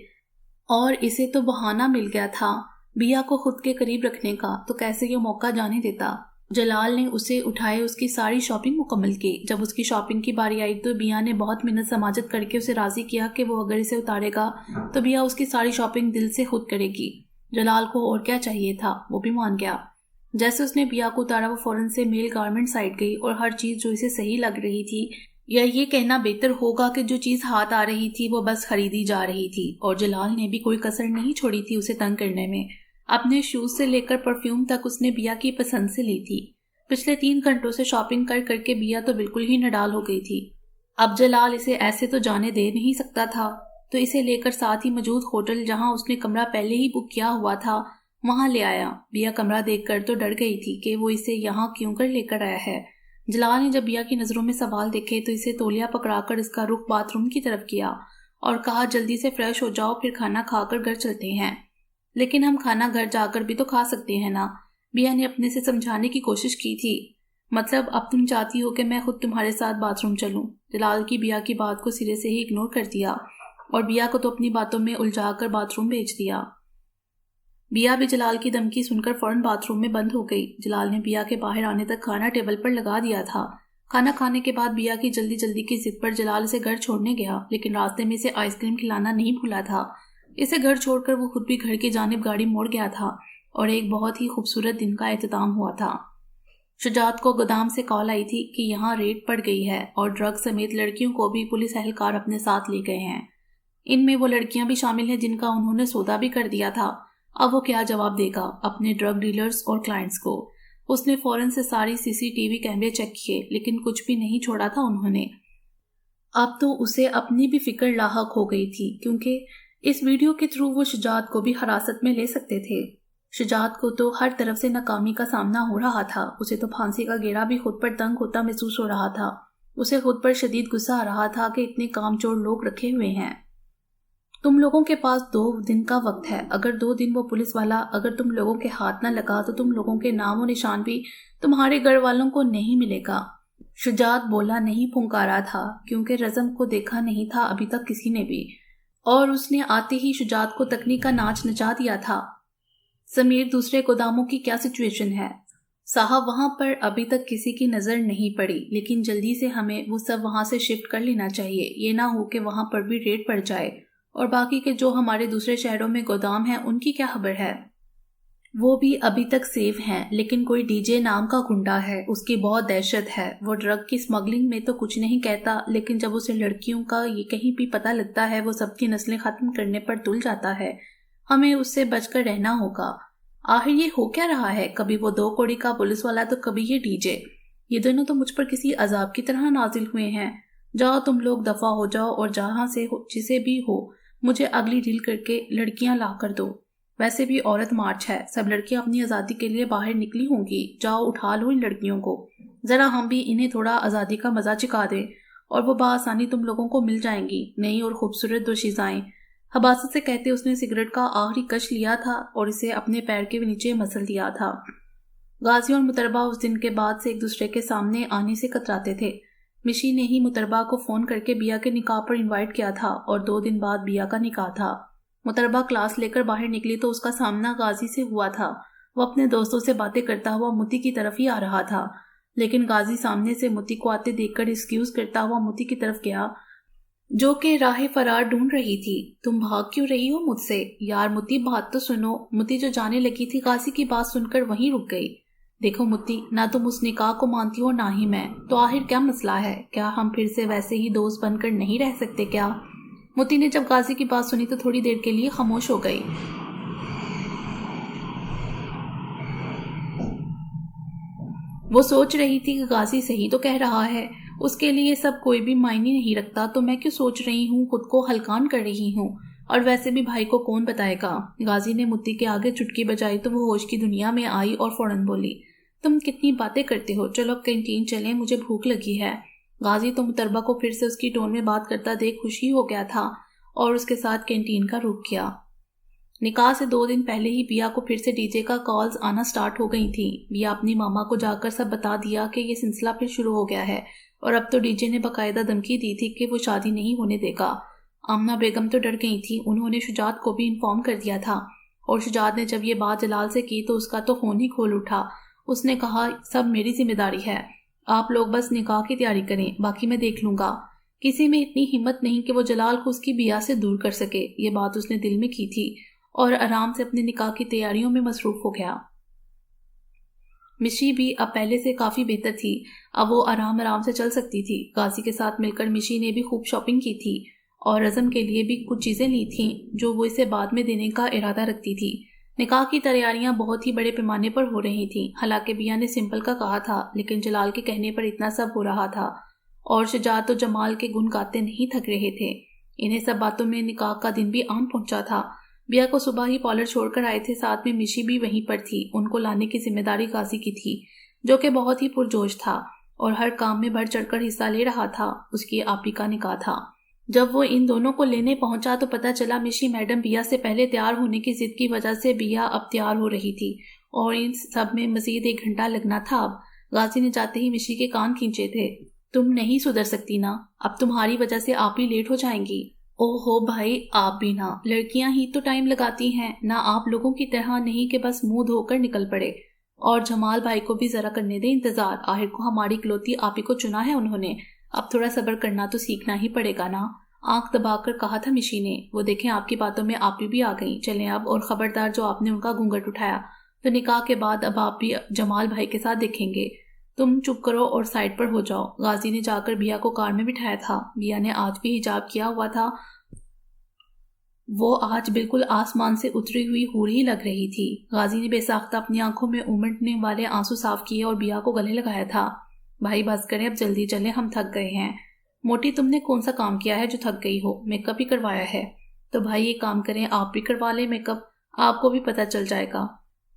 اور اسے تو بہانہ مل گیا تھا بیا کو خود کے قریب رکھنے کا، تو کیسے یہ موقع جانے دیتا۔ جلال نے اسے اٹھائے اس کی ساری شاپنگ مکمل کی۔ جب اس کی شاپنگ کی باری آئی تو بیا نے بہت منت سماجت کر کے اسے راضی کیا کہ وہ اگر اسے اتارے گا تو بیا اس کی ساری شاپنگ دل سے خود کرے گی۔ جلال کو اور کیا چاہیے تھا، وہ بھی مان گیا۔ جیسے اس نے بیا کو اتارا وہ فوراً سے میل گارمنٹ سائٹ گئی اور ہر چیز جو اسے صحیح لگ رہی تھی، یا یہ کہنا بہتر ہوگا کہ جو چیز ہاتھ آ رہی تھی وہ بس خریدی جا رہی تھی، اور جلال نے بھی کوئی کسر نہیں چھوڑی تھی اسے تنگ کرنے میں۔ اپنے شوز سے لے کر پرفیوم تک اس نے بیا کی پسند سے لی تھی۔ پچھلے 3 گھنٹوں سے شاپنگ کر کر کے بیا تو بالکل ہی نڈال ہو گئی تھی۔ اب جلال اسے ایسے تو جانے دے نہیں سکتا تھا، تو اسے لے کر ساتھ ہی موجود ہوٹل جہاں اس نے کمرہ پہلے ہی بک کیا ہوا تھا وہاں لے آیا۔ بیا کمرہ دیکھ کر تو ڈر گئی تھی کہ وہ اسے یہاں کیوں کر لے کر آیا ہے۔ جلال نے جب بیا کی نظروں میں سوال دیکھے تو اسے تولیہ پکڑا کر اس کا رخ باتھ روم کی طرف کیا اور کہا جلدی سے فریش ہو جاؤ، پھر کھانا کھا کر گھر چلتے ہیں۔ لیکن ہم کھانا گھر جا کر بھی تو کھا سکتے ہیں نا، بیا نے اپنے سے سمجھانے کی کوشش کی تھی۔ مطلب اب تم چاہتی ہو کہ میں خود تمہارے ساتھ باتھ روم چلوں؟ جلال کی بیا کی بات کو سرے سے ہی اگنور کر دیا اور بیا کو تو اپنی باتوں میں الجھا کر باتھ روم بھیج دیا۔ بیا بھی جلال کی دھمکی سن کر فوراً باتھ روم میں بند ہو گئی۔ جلال نے بیا کے باہر آنے تک کھانا ٹیبل پر لگا دیا تھا۔ کھانا کھانے کے بعد بیا کی جلدی جلدی کی ضد پر جلال اسے گھر چھوڑنے گیا، لیکن راستے میں اسے آئس کریم کھلانا نہیں بھولا تھا۔ اسے گھر چھوڑ کر وہ خود بھی گھر کی جانب گاڑی موڑ گیا تھا اور ایک بہت ہی خوبصورت دن کا اختتام ہوا تھا۔ شجاعت کو گودام سے کال آئی تھی کہ یہاں ریڈ پڑ گئی ہے اور ڈرگ سمیت لڑکیوں کو بھی پولیس اہلکار اپنے ساتھ لے گئے ہیں۔ ان میں وہ لڑکیاں بھی شامل ہیں جن کا انہوں نے سودا بھی کر دیا تھا۔ اب وہ کیا جواب دے گا اپنے ڈرگ ڈیلرز اور کلائنٹس کو؟ اس نے فوراً سے ساری CCTV کیمرے چیک کیے، لیکن کچھ بھی نہیں چھوڑا تھا انہوں نے۔ اب تو اسے اپنی بھی فکر لاحق ہو گئی تھی، کیونکہ اس ویڈیو کے تھرو وہ شجاعت کو بھی حراست میں لے سکتے تھے۔ شجاعت کو تو ہر طرف سے ناکامی کا سامنا ہو رہا تھا۔ اسے تو پھانسی کا گیڑا بھی خود پر تنگ ہوتا محسوس ہو رہا تھا۔ اسے خود پر شدید غصہ آ رہا تھا کہ اتنے کام چور لوگ رکھے ہوئے ہیں۔ تم لوگوں کے پاس 2 دن کا وقت ہے۔ اگر 2 دن وہ پولیس والا اگر تم لوگوں کے ہاتھ نہ لگا تو تم لوگوں کے نام و نشان بھی تمہارے گھر والوں کو نہیں ملے گا۔ شجاعت بولا نہیں پھنکارا تھا، کیونکہ رزم کو دیکھا نہیں تھا ابھی تک کسی نے بھی، اور اس نے آتے ہی شجاعت کو تکنی کا ناچ نچا دیا تھا۔ سمیر، دوسرے گوداموں کی کیا سچویشن ہے؟ صاحب، وہاں پر ابھی تک کسی کی نظر نہیں پڑی، لیکن جلدی سے ہمیں وہ سب وہاں سے شفٹ کر لینا چاہیے۔ یہ نہ ہو کہ وہاں پر بھی ریڈ پڑ جائے۔ اور باقی کے جو ہمارے دوسرے شہروں میں گودام ہیں ان کی کیا خبر ہے؟ وہ بھی ابھی تک سیف ہیں، لیکن کوئی DJ نام کا گنڈا ہے، اس کی بہت دہشت ہے۔ وہ ڈرگ کی اسمگلنگ میں تو کچھ نہیں کہتا، لیکن جب اسے لڑکیوں کا یہ کہیں بھی پتہ لگتا ہے وہ سب کی نسلیں ختم کرنے پر تل جاتا ہے۔ ہمیں اس سے بچ کر رہنا ہوگا۔ آخر یہ ہو کیا رہا ہے؟ کبھی وہ 2 کوڑی کا پولیس والا تو کبھی یہ DJ۔ یہ دونوں تو مجھ پر کسی عذاب کی طرح نازل ہوئے ہیں۔ جاؤ تم لوگ دفع ہو جاؤ، اور جہاں سے ہو جسے بھی ہو مجھے اگلی ڈیل کر کے لڑکیاں لا کر دو۔ ویسے بھی عورت مارچ ہے، سب لڑکیاں اپنی آزادی کے لیے باہر نکلی ہوں گی۔ جاؤ اٹھا لو ان لڑکیوں کو، ذرا ہم بھی انہیں تھوڑا آزادی کا مزہ چکھا دیں، اور وہ بآسانی تم لوگوں کو مل جائیں گی نئی اور خوبصورت دوشیزائیں۔ حباست سے کہتے اس نے سگریٹ کا آخری کش لیا تھا اور اسے اپنے پیر کے نیچے مسل دیا تھا۔ غازی اور متربہ اس دن کے بعد سے ایک دوسرے کے سامنے آنے سے کتراتے تھے۔ مشی نے ہی متربہ کو فون کر کے بیا کے نکاح پر انوائٹ کیا تھا، اور 2 دن بعد بیا کا نکاح تھا۔ متربہ کلاس لے کر باہر نکلی تو اس کا سامنا غازی سے ہوا تھا۔ وہ اپنے دوستوں سے باتیں کرتا ہوا متی کی طرف ہی آ رہا تھا، لیکن غازی سامنے سے متی کو آتے دیکھ کر ایکسکیوز کرتا ہوا متی کی طرف گیا، جو کہ راہ فرار ڈھونڈ رہی تھی۔ تم بھاگ کیوں رہی ہو مجھ سے؟ یار متی، بات تو سنو۔ متی جو جانے لگی تھی غازی کی بات سن کر وہیں رک گئی۔ دیکھو متی، نہ تم اس نکاح کو مانتی ہو نہ ہی میں، تو آخر کیا مسئلہ ہے؟ کیا ہم پھر سے ویسے ہی دوست بن کر نہیں رہ سکتے کیا؟ متی نے جب غازی کی بات سنی تو تھوڑی دیر کے لیے خاموش ہو گئی۔ وہ سوچ رہی تھی کہ غازی صحیح تو کہہ رہا ہے، اس کے لیے سب کوئی بھی معنی نہیں رکھتا، تو میں کیوں سوچ رہی ہوں، خود کو ہلکان کر رہی ہوں، اور ویسے بھی بھائی کو کون بتائے گا۔ غازی نے متی کے آگے چٹکی بجائی تو وہ ہوش کی دنیا میں آئی اور فوراً بولی، تم کتنی باتیں کرتے ہو، چلو کینٹین چلیں، مجھے بھوک لگی ہے۔ غازی تو متربہ کو پھر سے اس کی ٹون میں بات کرتا دیکھ خوشی ہو گیا تھا اور اس کے ساتھ کینٹین کا رخ کیا۔ نکاح سے 2 دن پہلے ہی بیا کو پھر سے DJ کا کالز آنا سٹارٹ ہو گئی تھی۔ بیا اپنی ماما کو جا کر سب بتا دیا کہ یہ سلسلہ پھر شروع ہو گیا ہے، اور اب تو DJ نے باقاعدہ دھمکی دی تھی کہ وہ شادی نہیں ہونے دے گا۔ آمنہ بیگم تو ڈر گئی تھی، انہوں نے شجاعت کو بھی انفارم کر دیا تھا، اور شجاعت نے جب یہ بات جلال سے کی تو اس کا تو خون ہی کھول اٹھا۔ اس نے کہا، سب میری ذمہ داری ہے، آپ لوگ بس نکاح کی تیاری کریں، باقی میں دیکھ لوں گا۔ کسی میں اتنی ہمت نہیں کہ وہ جلال کو اس کی بیا سے دور کر سکے۔ یہ بات اس نے دل میں کی تھی اور آرام سے اپنے نکاح کی تیاریوں میں مصروف ہو گیا۔ مشی بھی اب پہلے سے کافی بہتر تھی، اب وہ آرام سے چل سکتی تھی۔ غازی کے ساتھ مل کر مشی نے بھی خوب شاپنگ کی تھی اور رزم کے لیے بھی کچھ چیزیں لی تھیں جو وہ اسے بعد میں دینے کا ارادہ رکھتی تھی۔ نکاح کی تیاریاں بہت ہی بڑے پیمانے پر ہو رہی تھیں، حالانکہ بیا نے سمپل کا کہا تھا، لیکن جلال کے کہنے پر اتنا سب ہو رہا تھا، اور شجاعت و جمال کے گن گاتے نہیں تھک رہے تھے۔ انہیں سب باتوں میں نکاح کا دن بھی آن پہنچا تھا۔ بیا کو صبح ہی پارلر چھوڑ کر آئے تھے، ساتھ میں مشی بھی وہیں پر تھی۔ ان کو لانے کی ذمہ داری غازی کی تھی، جو کہ بہت ہی پرجوش تھا اور ہر کام میں بڑھ چڑھ کر حصہ لے رہا تھا۔ اس کی آپی کا نکاح تھا۔ جب وہ ان دونوں کو لینے پہنچا تو پتہ چلا مشی میڈم بیا سے پہلے تیار ہونے کی ضد کی وجہ سے بیا اب تیار ہو رہی تھی اور ان سب میں مزید 1 گھنٹہ لگنا تھا۔ اب غازی نے جاتے ہی مشی کے کان کھینچے تھے۔ تم نہیں سدھر سکتی نا، اب تمہاری وجہ سے آپ ہی لیٹ ہو جائیں گی۔ او ہو بھائی، آپ بھی نا، لڑکیاں ہی تو ٹائم لگاتی ہیں، نہ آپ لوگوں کی طرح نہیں کہ بس منہ دھو کر نکل پڑے۔ اور جمال بھائی کو بھی ذرا کرنے دے انتظار، آخر کو ہماری اکلوتی آپ ہی کو چنا ہے انہوں نے، اب تھوڑا صبر کرنا تو سیکھنا ہی پڑے گا نا۔ آنکھ دبا کر کہا تھا مشی نے۔ وہ دیکھیں آپ کی باتوں میں آپ بھی آ گئیں، چلیں اب، اور خبردار جو آپ نے ان کا گھونگھٹ اٹھایا تو نکاح کے بعد اب آپ بھی جمال بھائی کے ساتھ دیکھیں گے۔ تم چپ کرو اور سائڈ پر ہو جاؤ۔ غازی نے جا کر بیا کو کار میں بٹھایا تھا۔ بیا نے آج بھی حجاب کیا ہوا تھا، وہ آج بالکل آسمان سے اتری ہوئی حور ہی لگ رہی تھی۔ غازی نے بے ساختہ اپنی آنکھوں میں امٹنے والے آنسو صاف کیے اور بیا کو گلے لگایا تھا۔ بھائی بس کریں، اب جلدی چلیں، ہم تھک گئے ہیں۔ موٹی تم نے کون سا کام کیا ہے جو تھک گئی ہو؟ میک اپ ہی کروایا ہے تو بھائی ایک کام کریں، آپ بھی کروا لیں میک اپ، آپ کو بھی پتہ چل جائے گا۔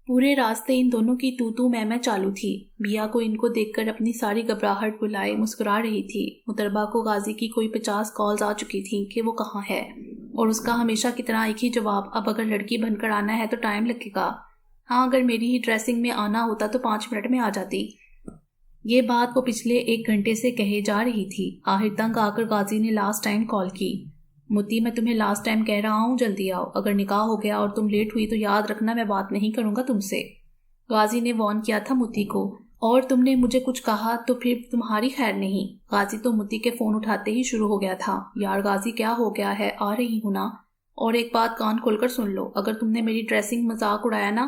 پورے راستے ان دونوں کی تو میں چالو تھی۔ بیا کو ان کو دیکھ کر اپنی ساری گھبراہٹ بلائے مسکرا رہی تھی۔ مطربہ کو غازی کی کوئی 50 کالز آ چکی تھیں کہ وہ کہاں ہے، اور اس کا ہمیشہ کی طرح ایک ہی جواب، اب اگر لڑکی بن کر آنا ہے تو ٹائم لگے گا۔ ہاں، اگر میری ہی ڈریسنگ میں آنا ہوتا تو 5 منٹ میں آ جاتی۔ یہ بات وہ پچھلے 1 گھنٹے سے کہے جا رہی تھی۔ آخر تنگ آ کر غازی نے لاسٹ ٹائم کال کی۔ متی، میں تمہیں لاسٹ ٹائم کہہ رہا ہوں، جلدی آؤ، اگر نکاح ہو گیا اور تم لیٹ ہوئی تو یاد رکھنا میں بات نہیں کروں گا تم سے۔ غازی نے وارن کیا تھا متی کو، اور تم نے مجھے کچھ کہا تو پھر تمہاری خیر نہیں۔ غازی تو متی کے فون اٹھاتے ہی شروع ہو گیا تھا۔ یار غازی کیا ہو گیا ہے، آ رہی ہوں نا، اور ایک بات کان کھول کر سن لو، اگر تم نے میری ڈریسنگ مذاق اڑایا نا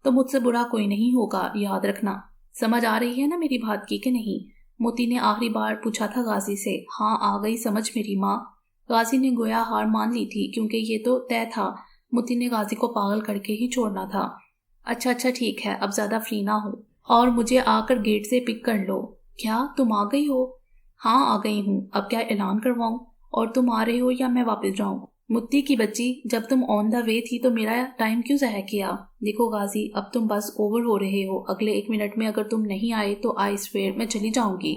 تو مجھ سے برا کوئی نہیں ہوگا، یاد رکھنا۔ سمجھ آ رہی ہے نا میری بات کی کہ نہیں؟ موتی نے آخری بار پوچھا تھا غازی سے۔ ہاں آ گئی سمجھ میری ماں۔ غازی نے گویا ہار مان لی تھی، کیونکہ یہ تو طے تھا موتی نے غازی کو پاگل کر کے ہی چھوڑنا تھا۔ اچھا ٹھیک ہے، اب زیادہ فری نہ ہو اور مجھے آ کر گیٹ سے پک کر لو۔ کیا تم آ گئی ہو؟ ہاں آ گئی ہوں، اب کیا اعلان کرواؤں؟ اور تم آ رہے ہو یا میں واپس جاؤں؟ متی کی بچی، جب تم آن دا وے تھی تو میرا ٹائم کیوں ضائع کیا؟ دیکھو غازی، اب تم بس اوور ہو رہے ہو، اگلے 1 منٹ میں اگر تم نہیں آئے تو آئی سویئر میں چلی جاؤں گی۔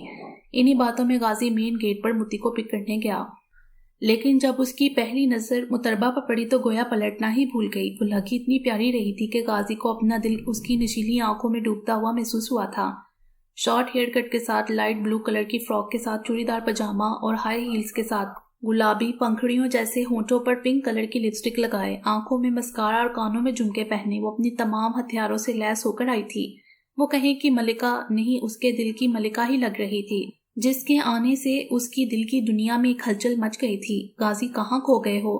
انہی باتوں میں غازی مین گیٹ پر متی کو پک کرنے گیا، لیکن جب اس کی پہلی نظر مطربہ پر پڑی تو گویا پلٹنا ہی بھول گئی۔ وہ لگی اتنی پیاری رہی تھی کہ غازی کو اپنا دل اس کی نشیلی آنکھوں میں ڈوبتا ہوا محسوس ہوا تھا۔ شارٹ ہیئر کٹ کے ساتھ لائٹ بلو کلر کی فراک کے ساتھ چوڑی دار پاجامہ اور ہائی ہیلز کے ساتھ گلابی پنکھڑیوں جیسے ہونٹوں پر پنک کلر کی لپسٹک لگائے، آنکھوں میں مسکارا اور کانوں میں جھمکے پہنے وہ اپنی تمام ہتھیاروں سے لیس ہو کر آئی تھی۔ وہ کہیں کہ ملکہ نہیں، اس کے دل کی ملکہ ہی لگ رہی تھی، جس کے آنے سے اس کی دل کی دنیا میں ایک ہلچل مچ گئی تھی۔ غازی کہاں کھو گئے ہو؟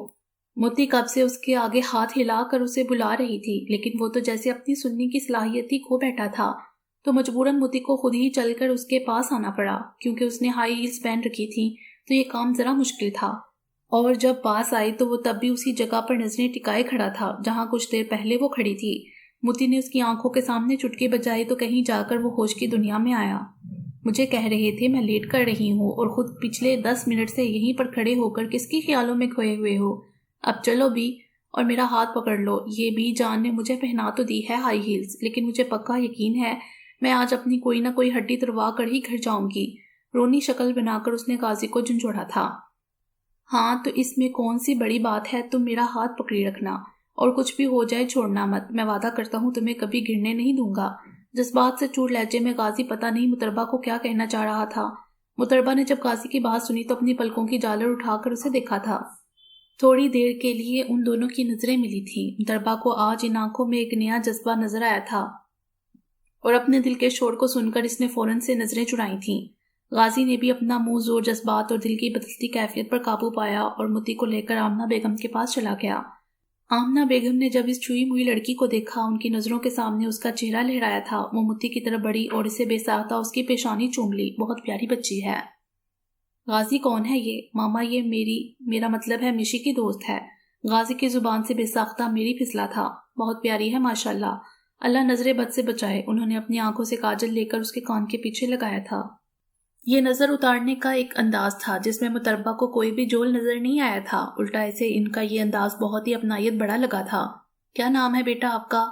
موتی کب سے اس کے آگے ہاتھ ہلا کر اسے بلا رہی تھی، لیکن وہ تو جیسے اپنی سننے کی صلاحیت ہی کھو بیٹھا تھا، تو مجبوراً موتی کو خود ہی چل کر اس کے پاس آنا پڑا۔ کیونکہ اس نے ہائی ہیلز پہن رکھی تھی تو یہ کام ذرا مشکل تھا، اور جب پاس آئی تو وہ تب بھی اسی جگہ پر نظریں ٹکائے کھڑا تھا جہاں کچھ دیر پہلے وہ کھڑی تھی۔ موتی نے اس کی آنکھوں کے سامنے چٹکی بجائی تو کہیں جا کر وہ ہوش کی دنیا میں آیا۔ مجھے کہہ رہے تھے میں لیٹ کر رہی ہوں، اور خود پچھلے 10 منٹ سے یہیں پر کھڑے ہو کر کس کی خیالوں میں کھوئے ہوئے ہو؟ اب چلو بھی اور میرا ہاتھ پکڑ لو۔ یہ بھی جان نے مجھے پہنا تو دی ہے ہائی ہیلز، لیکن مجھے پکا یقین ہے میں آج اپنی کوئی نہ کوئی ہڈی تروا کر ہی گھر جاؤں گی۔ رونی شکل بنا کر اس نے غازی کو جھنجھوڑا تھا۔ ہاں تو اس میں کون سی بڑی بات ہے، تم میرا ہاتھ پکڑی رکھنا، اور کچھ بھی ہو جائے چھوڑنا مت، میں وعدہ کرتا ہوں تمہیں کبھی گرنے نہیں دوں گا۔ جذبات سے چور لہجے میں غازی پتہ نہیں مطربہ کو کیا کہنا چاہ رہا تھا۔ مطربہ نے جب غازی کی بات سنی تو اپنی پلکوں کی جالر اٹھا کر اسے دیکھا تھا۔ تھوڑی دیر کے لیے ان دونوں کی نظریں ملی تھیں۔ مطربہ کو آج ان آنکھوں میں ایک نیا جذبہ نظر آیا تھا، اور اپنے دل کے شور کو سن کر اس نے فوراً سے نظریں چڑھائی تھیں۔ غازی نے بھی اپنا منہ زور جذبات اور دل کی بدلتی کیفیت پر قابو پایا اور متی کو لے کر آمنہ بیگم کے پاس چلا گیا۔ آمنہ بیگم نے جب اس چھوئی موئی لڑکی کو دیکھا، ان کی نظروں کے سامنے اس کا چہرہ لہرایا تھا، وہ متی کی طرف بڑھی اور اسے بے ساختہ اس کی پیشانی چوم لی۔ بہت پیاری بچی ہے۔ غازی کون ہے یہ؟ ماما یہ میرا مطلب ہے مشی کی دوست ہے۔ غازی کی زبان سے بے ساختہ میری پھسلا تھا۔ بہت پیاری ہے ماشاءاللہ، اللہ نظر بد سے بچائے۔ انہوں نے اپنی آنکھوں سے کاجل لے کر اس کے کان کے پیچھے لگایا تھا۔ یہ نظر اتارنے کا ایک انداز تھا جس میں مطربہ کو کوئی بھی جول نظر نہیں آیا تھا، الٹا اسے ان کا یہ انداز بہت ہی اپنائیت بڑا لگا تھا۔ کیا نام ہے بیٹا آپ کا؟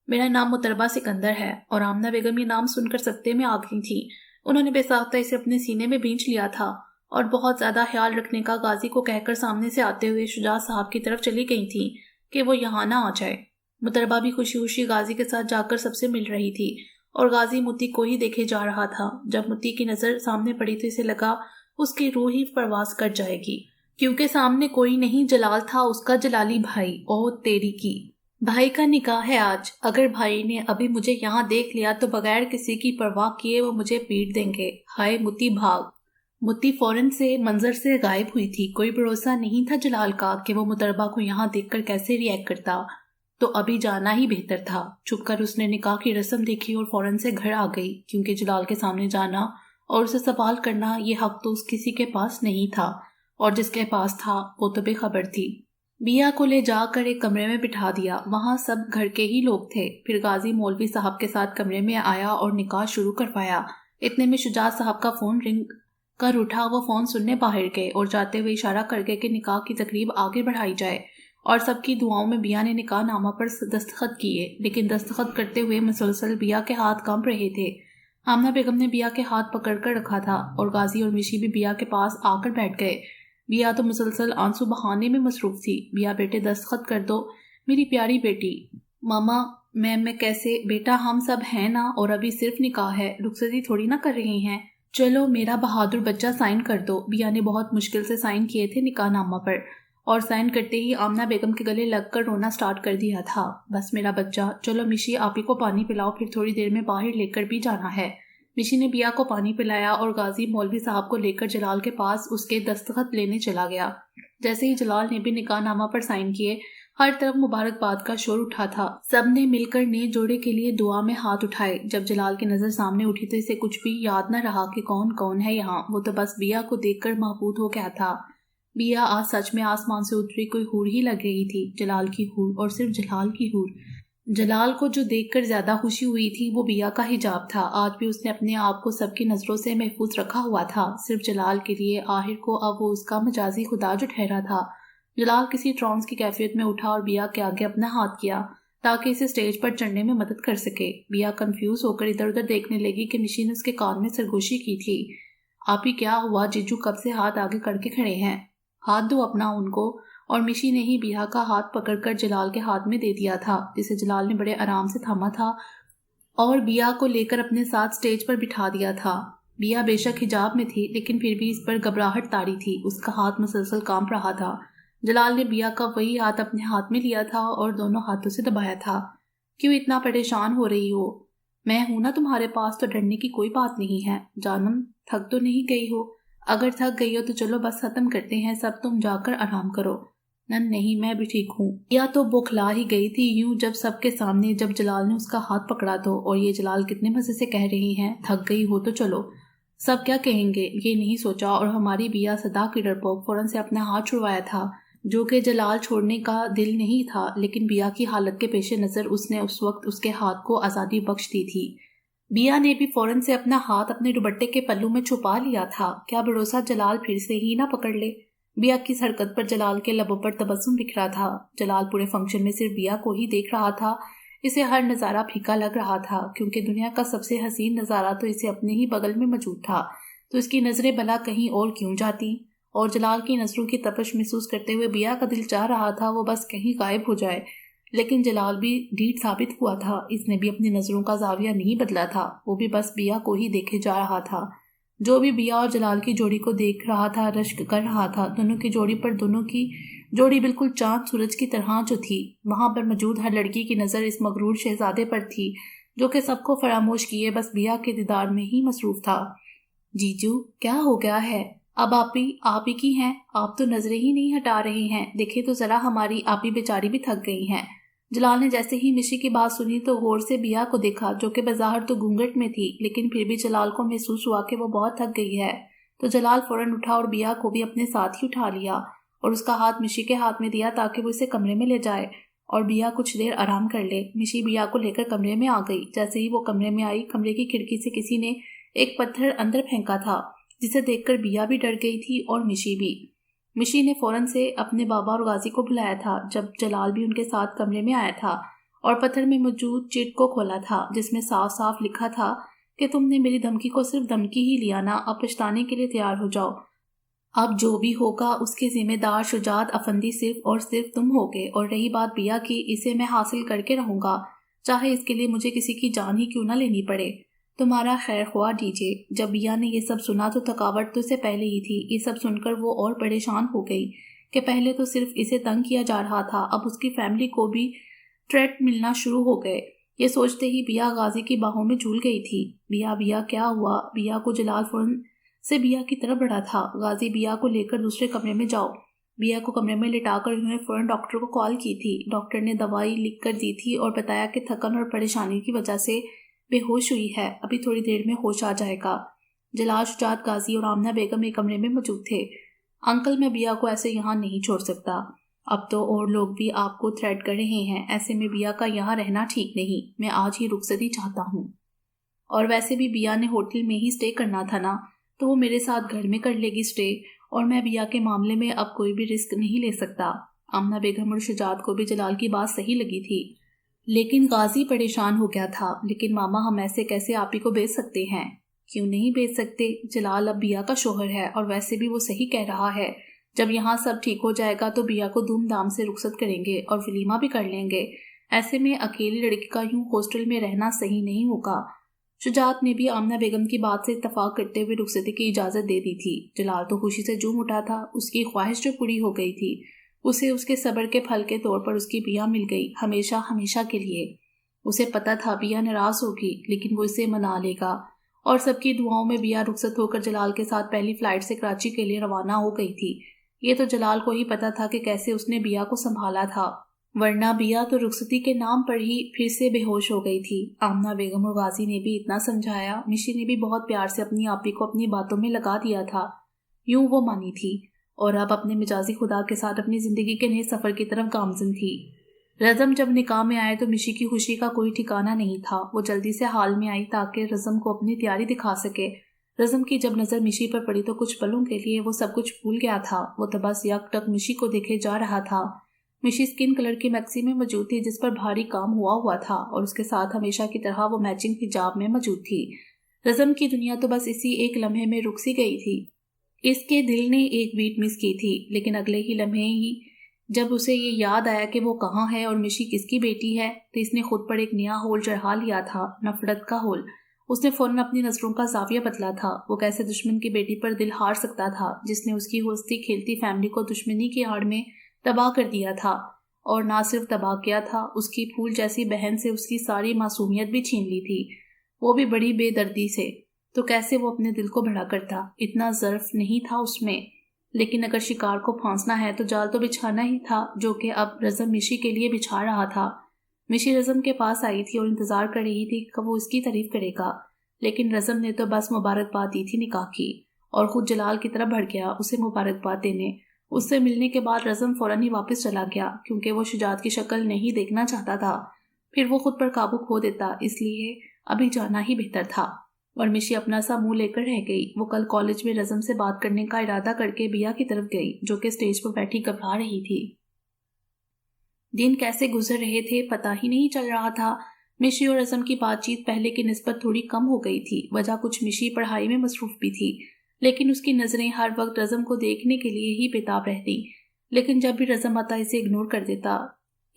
میرا نام مطربہ سکندر ہے۔ اور آمنہ بیگم یہ نام سن کر سکتے میں آ گئی تھی۔ انہوں نے بے ساختہ اسے اپنے سینے میں بھینچ لیا تھا اور بہت زیادہ خیال رکھنے کا غازی کو کہہ کر سامنے سے آتے ہوئے شجاع صاحب کی طرف چلی گئی تھیں کہ وہ یہاں نہ آ جائے۔ محتربہ بھی خوشی خوشی غازی کے ساتھ جا کر سب سے مل رہی تھی اور غازی متی کو ہی دیکھے جا رہا تھا۔ جب متی کی نظر سامنے پڑی تو اسے لگا اس کی روح ہی پرواز کر جائے گی، کیونکہ سامنے کوئی نہیں جلال تھا، اس کا جلالی بھائی۔ او تیری کی، بھائی کا نکاح ہے آج، اگر بھائی نے ابھی مجھے یہاں دیکھ لیا تو بغیر کسی کی پرواہ کیے وہ مجھے پیٹ دیں گے۔ ہائے متی بھاگ۔ متی فوراً سے منظر سے غائب ہوئی تھی۔ کوئی بھروسہ نہیں تھا جلال کا کہ وہ محتربہ کو یہاں دیکھ کر کیسے ری ایکٹ کرتا، تو ابھی جانا ہی بہتر تھا۔ چھپ کر اس نے نکاح کی رسم دیکھی اور فوراً سے گھر آ گئی، کیونکہ جلال کے سامنے جانا اور اسے سوال کرنا یہ حق تو کسی کے پاس نہیں تھا، اور جس کے پاس تھا وہ تو بے خبر تھی۔ بیا کو لے جا کر ایک کمرے میں بٹھا دیا، وہاں سب گھر کے ہی لوگ تھے۔ پھر غازی مولوی صاحب کے ساتھ کمرے میں آیا اور نکاح شروع کروایا۔ اتنے میں شجاع صاحب کا فون رنگ کر اٹھا۔ وہ فون سننے باہر گئے اور جاتے ہوئے اشارہ کر گئے کہ نکاح کی تقریب آگے بڑھائی جائے، اور سب کی دعاؤں میں بیا نے نکاح نامہ پر دستخط کیے، لیکن دستخط کرتے ہوئے مسلسل بیا کے ہاتھ کانپ رہے تھے۔ آمنہ بیگم نے بیا کے ہاتھ پکڑ کر رکھا تھا اور غازی اور مشی بھی بیا کے پاس آ کر بیٹھ گئے۔ بیا تو مسلسل آنسو بہانے میں مصروف تھی۔ بیا بیٹے دستخط کر دو میری پیاری بیٹی۔ ماما میں کیسے بیٹا، ہم سب ہیں نا، اور ابھی صرف نکاح ہے، رخصتی تھوڑی نہ کر رہے ہیں۔ چلو میرا بہادر بچہ سائن کر دو۔ بیا نے بہت مشکل سے سائن کیے تھے نکاح نامہ پر، اور سائن کرتے ہی آمنہ بیگم کے گلے لگ کر رونا سٹارٹ کر دیا تھا۔ بس میرا بچہ، چلو مشی آپ ہی کو پانی پلاؤ، پھر تھوڑی دیر میں باہر لے کر بھی جانا ہے۔ مشی نے بیا کو پانی پلایا اور غازی مولوی صاحب کو لے کر جلال کے پاس اس کے دستخط لینے چلا گیا۔ جیسے ہی جلال نے بھی نکاح نامہ پر سائن کیے، ہر طرف مبارکباد کا شور اٹھا تھا۔ سب نے مل کر نئے جوڑے کے لیے دعا میں ہاتھ اٹھائے۔ جب جلال کی نظر سامنے اٹھی تو اسے کچھ بھی یاد نہ رہا کہ کون کون ہے یہاں، وہ تو بس بیا کو دیکھ کر محبوط ہو گیا تھا۔ بیا آج سچ میں آسمان سے اتری کوئی حور ہی لگ رہی تھی، جلال کی حور، اور صرف جلال کی حور۔ جلال کو جو دیکھ کر زیادہ خوشی ہوئی تھی وہ بیا کا حجاب تھا۔ آج بھی اس نے اپنے آپ کو سب کی نظروں سے محفوظ رکھا ہوا تھا، صرف جلال کے لیے۔ آخر کو اب وہ اس کا مجازی خدا جو ٹھہرا تھا۔ جلال کسی ٹرانس کی کیفیت میں اٹھا اور بیا کے آگے اپنا ہاتھ کیا تاکہ اسے سٹیج پر چڑھنے میں مدد کر سکے۔ بیا کنفیوز ہو کر ادھر ادھر دیکھنے لگی کہ مشی نے اس کے کان میں سرگوشی کی تھی۔ آپ ہی کیا ہوا، جیجو کب سے ہاتھ آگے کر کے کھڑے ہیں، ہاتھ دو اپنا ان کو۔ اور مشی نے ہی بیا کا ہاتھ پکڑ کر جلال کے ہاتھ میں دے دیا تھا، جسے جلال نے بڑے آرام سے تھاما تھا اور بیا کو لے کر اپنے ساتھ سٹیج پر بٹھا دیا تھا۔ بیا بے شک حجاب میں تھی، لیکن پھر بھی اس پر گھبراہٹ طاری تھی، اس کا ہاتھ مسلسل کانپ رہا تھا۔ جلال نے بیا کا وہی ہاتھ اپنے ہاتھ میں لیا تھا اور دونوں ہاتھوں سے دبایا تھا۔ کیوں اتنا پریشان ہو رہی ہو، میں ہوں نا تمہارے پاس، تو ڈرنے کی کوئی بات نہیں ہے۔ جانم تھک تو نہیں گئی ہو؟ اگر تھک گئی ہو تو چلو بس ختم کرتے ہیں سب، تم جا کر آرام کرو۔ نہیں میں بھی ٹھیک ہوں۔ یا تو بوکھلا ہی گئی تھی یوں جب سب کے سامنے، جب جلال نے اس کا ہاتھ پکڑا تو، اور یہ جلال کتنے مزے سے کہہ رہی ہیں تھک گئی ہو تو چلو، سب کیا کہیں گے یہ نہیں سوچا۔ اور ہماری بیا صدا کی ڈرپوک فوراً سے اپنا ہاتھ چھڑوایا تھا، جو کہ جلال چھوڑنے کا دل نہیں تھا، لیکن بیا کی حالت کے پیش نظر اس نے اس وقت اس کے ہاتھ کو آزادی بخش دی تھی۔ بیا نے بھی فوراً سے اپنا ہاتھ اپنے دوپٹے کے پلو میں چھپا لیا تھا، کیا بھروسہ جلال پھر سے ہی نہ پکڑ لے۔ بیا کی حرکت پر جلال کے لبوں پر تبسم بکھرا تھا۔ جلال پورے فنکشن میں صرف بیا کو ہی دیکھ رہا تھا، اسے ہر نظارہ پھیکا لگ رہا تھا، کیونکہ دنیا کا سب سے حسین نظارہ تو اسے اپنے ہی بغل میں موجود تھا، تو اس کی نظریں بھلا کہیں اور کیوں جاتی۔ اور جلال کی نظروں کی تپش محسوس کرتے ہوئے بیا کا دل چاہ رہا تھا وہ بس کہیں غائب ہو جائے، لیکن جلال بھی ڈھیٹ ثابت ہوا تھا، اس نے بھی اپنی نظروں کا زاویہ نہیں بدلا تھا، وہ بھی بس بیا کو ہی دیکھے جا رہا تھا۔ جو بھی بیا اور جلال کی جوڑی کو دیکھ رہا تھا رشک کر رہا تھا، دونوں کی جوڑی پر، دونوں کی جوڑی بالکل چاند سورج کی طرح جو تھی۔ وہاں پر موجود ہر لڑکی کی نظر اس مغرور شہزادے پر تھی، جو کہ سب کو فراموش کیے بس بیا کے دیدار میں ہی مصروف تھا۔ جیجو کیا ہو گیا ہے، اب آپ ہی کی ہیں، آپ تو نظریں ہی نہیں ہٹا رہے ہیں، دیکھیں تو ذرا ہماری آپ ہی بیچاری بھی تھک گئی ہیں۔ جلال نے جیسے ہی مشی کی بات سنی تو غور سے بیا کو دیکھا، جو کہ بظاہر تو گھونگھٹ میں تھی، لیکن پھر بھی جلال کو محسوس ہوا کہ وہ بہت تھک گئی ہے، تو جلال فوراً اٹھا اور بیا کو بھی اپنے ساتھ ہی اٹھا لیا اور اس کا ہاتھ مشی کے ہاتھ میں دیا تاکہ وہ اسے کمرے میں لے جائے اور بیا کچھ دیر آرام کر لے۔ مشی بیا کو لے کر کمرے میں آ گئی۔ جیسے ہی وہ کمرے میں آئی، کمرے کی کھڑکی سے کسی نے ایک پتھر اندر پھینکا تھا، جسے دیکھ کر بیا بھی ڈر گئی تھی اور مشی بھی۔ مشی نے فوراً سے اپنے بابا اور غازی کو بلایا تھا، جب جلال بھی ان کے ساتھ کمرے میں آیا تھا اور پتھر میں موجود چٹ کو کھولا تھا، جس میں صاف صاف لکھا تھا کہ تم نے میری دھمکی کو صرف دھمکی ہی لیا نا، اب پچھتانے کے لیے تیار ہو جاؤ۔ اب جو بھی ہوگا اس کے ذمہ دار شجاعت افندی صرف اور صرف تم ہوگے، اور رہی بات بیا کی، اسے میں حاصل کر کے رہوں گا، چاہے اس کے لیے مجھے کسی کی جان ہی کیوں نہ لینی پڑے۔ تمہارا خیر خواہ دیجیے۔ جب بیا نے یہ سب سنا تو تھکاوٹ تو اسے پہلے ہی تھی، یہ سب سن کر وہ اور پریشان ہو گئی کہ پہلے تو صرف اسے تنگ کیا جا رہا تھا، اب اس کی فیملی کو بھی تھریٹ ملنا شروع ہو گئے۔ یہ سوچتے ہی بیا غازی کی باہوں میں جھول گئی تھی۔ بیا بیا کیا ہوا؟ بیا کو جلال فوراً سے بیا کی طرف بڑھا تھا۔ غازی بیا کو لے کر دوسرے کمرے میں جاؤ۔ بیا کو کمرے میں لٹا کر انہوں نے فوراً ڈاکٹر کو کال کی تھی۔ ڈاکٹر نے دوائی لکھ کر دی تھی اور بتایا کہ تھکن اور پریشانی کی وجہ سے بے ہوش ہوئی ہے، ابھی تھوڑی دیر میں ہوش آ جائے گا۔ جلال، شجاعت، غازی اور آمنہ بیگم ایک کمرے میں موجود تھے۔ انکل، میں بیا کو ایسے یہاں نہیں چھوڑ سکتا، اب تو اور لوگ بھی آپ کو تھریٹ کر رہے ہیں، ایسے میں بیا کا یہاں رہنا ٹھیک نہیں، میں آج ہی رخصتی چاہتا ہوں۔ اور ویسے بھی بیا نے ہوٹل میں ہی سٹے کرنا تھا نا، تو وہ میرے ساتھ گھر میں کر لے گی سٹے، اور میں بیا کے معاملے میں اب کوئی بھی رسک نہیں لے سکتا۔ آمنہ بیگم اور شجاعت کو بھی جلال کی بات صحیح لگی تھی، لیکن غازی پریشان ہو گیا تھا۔ لیکن ماما، ہم ایسے کیسے آپ ہی کو بیچ سکتے ہیں؟ کیوں نہیں بیچ سکتے؟ جلال اب بیا کا شوہر ہے، اور ویسے بھی وہ صحیح کہہ رہا ہے، جب یہاں سب ٹھیک ہو جائے گا تو بیا کو دھوم دھام سے رخصت کریں گے اور ولیمہ بھی کر لیں گے، ایسے میں اکیلی لڑکی کا یوں ہاسٹل میں رہنا صحیح نہیں ہوگا۔ شجاعت نے بھی آمنہ بیگم کی بات سے اتفاق کرتے ہوئے رخصتی کی اجازت دے دی تھی۔ جلال تو خوشی سے جھوم اٹھا تھا، اس کی خواہش جو پوری ہو گئی تھی، اسے اس کے صبر کے پھل کے طور پر اس کی بیا مل گئی، ہمیشہ ہمیشہ کے لیے۔ اسے پتہ تھا بیا ناراض ہوگی، لیکن وہ اسے منا لے گا، اور سب کی دعاؤں میں بیا رخصت ہو کر جلال کے ساتھ پہلی فلائٹ سے کراچی کے لیے روانہ ہو گئی تھی۔ یہ تو جلال کو ہی پتا تھا کہ کیسے اس نے بیا کو سنبھالا تھا، ورنہ بیا تو رخصتی کے نام پر ہی پھر سے بے ہوش ہو گئی تھی۔ آمنہ بیگم اور غازی نے بھی اتنا سمجھایا، مشی نے بھی بہت پیار سے اپنی آپی کو اپنی باتوں میں لگا دیا تھا، یوں وہ مانی تھی، اور اب اپنے مجازی خدا کے ساتھ اپنی زندگی کے نئے سفر کی طرف گامزن تھی۔ رزم جب نکاح میں آئے تو مشی کی خوشی کا کوئی ٹھکانہ نہیں تھا۔ وہ جلدی سے حال میں آئی تاکہ رزم کو اپنی تیاری دکھا سکے۔ رزم کی جب نظر مشی پر پڑی تو کچھ پلوں کے لیے وہ سب کچھ بھول گیا تھا، وہ تو بس یک ٹک مشی کو دیکھے جا رہا تھا۔ مشی اسکن کلر کی میکسی میں موجود تھی جس پر بھاری کام ہوا تھا، اور اس کے ساتھ ہمیشہ کی طرح وہ میچنگ حجاب میں موجود تھی۔ رزم کی دنیا تو بس اسی ایک لمحے میں رک سی گئی تھی۔ اس کے دل نے ایک بیٹ مس کی تھی، لیکن اگلے ہی لمحے ہی جب اسے یہ یاد آیا کہ وہ کہاں ہے اور مشی کس کی بیٹی ہے، تو اس نے خود پر ایک نیا ہول چڑھا لیا تھا، نفرت کا ہول۔ اس نے فوراً اپنی نظروں کا زاویہ بدلا تھا۔ وہ کیسے دشمن کی بیٹی پر دل ہار سکتا تھا جس نے اس کی ہنستی کھیلتی فیملی کو دشمنی کی آڑ میں تباہ کر دیا تھا، اور نہ صرف تباہ کیا تھا، اس کی پھول جیسی بہن سے اس کی ساری معصومیت بھی چھین لی تھی، وہ بھی بڑی بے دردی سے۔ تو کیسے وہ اپنے دل کو بھڑا کرتا؟ اتنا ظرف نہیں تھا اس میں، لیکن اگر شکار کو پھانسنا ہے تو جال تو بچھانا ہی تھا، جو کہ اب رزم مشی کے لیے بچھا رہا تھا۔ مشی رزم کے پاس آئی تھی اور انتظار کر رہی تھی کہ وہ اس کی تعریف کرے گا، لیکن رزم نے تو بس مبارکباد دی تھی نکاح کی، اور خود جلال کی طرف بڑھ گیا اسے مبارکباد دینے۔ اس سے ملنے کے بعد رزم فوراً ہی واپس چلا گیا، کیونکہ وہ شجاعت کی شکل نہیں دیکھنا چاہتا تھا، پھر وہ خود پر قابو کھو دیتا، اس لیے ابھی جانا ہی بہتر تھا۔ اور مشی اپنا سا منہ لے کر رہ گئی۔ وہ کل کالج میں رزم سے بات کرنے کا ارادہ کر کے بیا کی طرف گئی، جو کہ اسٹیج پر بیٹھی گھبرا رہی تھی۔ دن کیسے گزر رہے تھے پتہ ہی نہیں چل رہا تھا۔ مشی اور رزم کی بات چیت پہلے کی نسبت تھوڑی کم ہو گئی تھی، وجہ کچھ مشی پڑھائی میں مصروف بھی تھی، لیکن اس کی نظریں ہر وقت رزم کو دیکھنے کے لیے ہی بےتاب رہتی، لیکن جب بھی رزم آتا اسے اگنور کر دیتا۔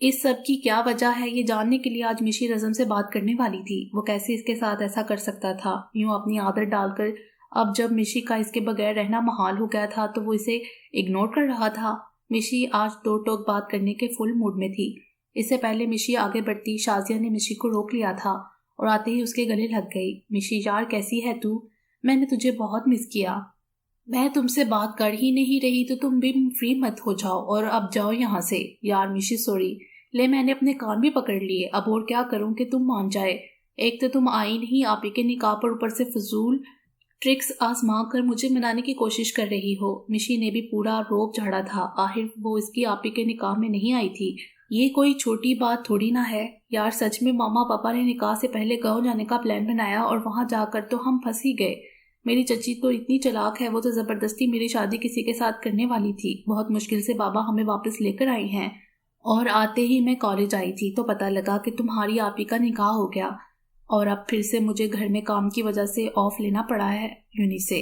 اس سب کی کیا وجہ ہے یہ جاننے کے لیے آج مشی رزم سے بات کرنے والی تھی۔ وہ کیسے اس کے ساتھ ایسا کر سکتا تھا، یوں اپنی عادت ڈال کر؟ اب جب مشی کا اس کے بغیر رہنا محال ہو گیا تھا تو وہ اسے اگنور کر رہا تھا۔ مشی آج دو ٹوک بات کرنے کے فل موڈ میں تھی۔ اس سے پہلے مشی آگے بڑھتی شازیہ نے مشی کو روک لیا تھا اور آتے ہی اس کے گلے لگ گئی۔ مشی، یار کیسی ہے تو؟ میں نے تجھے بہت مس کیا۔ میں تم سے بات کر ہی نہیں رہی تو تم بھی فری مت ہو جاؤ، اور اب جاؤ یہاں سے۔ یار مشی سوری، لے میں نے اپنے کان بھی پکڑ لیے، اب اور کیا کروں کہ تم مان جائے۔ ایک تو تم آئی نہیں آپی کے نکاح پر، اوپر سے فضول ٹرکس آزما کر مجھے منانے کی کوشش کر رہی ہو۔ مشی نے بھی پورا روب جھاڑا تھا، آخر وہ اس کی آپی کے نکاح میں نہیں آئی تھی، یہ کوئی چھوٹی بات تھوڑی نہ ہے۔ یار سچ میں ماما پاپا نے نکاح سے پہلے گاؤں جانے کا پلان بنایا اور وہاں جا کر تو ہم پھنس ہی گئے۔ میری چچی تو اتنی چلاک ہے، وہ تو زبردستی میری شادی کسی کے ساتھ کرنے والی تھی۔ بہت مشکل سے بابا ہمیں واپس لے کر آئی ہیں، اور آتے ہی میں کالج آئی تھی تو پتہ لگا کہ تمہاری آپی کا نکاح ہو گیا، اور اب پھر سے مجھے گھر میں کام کی وجہ سے آف لینا پڑا ہے یونی سے۔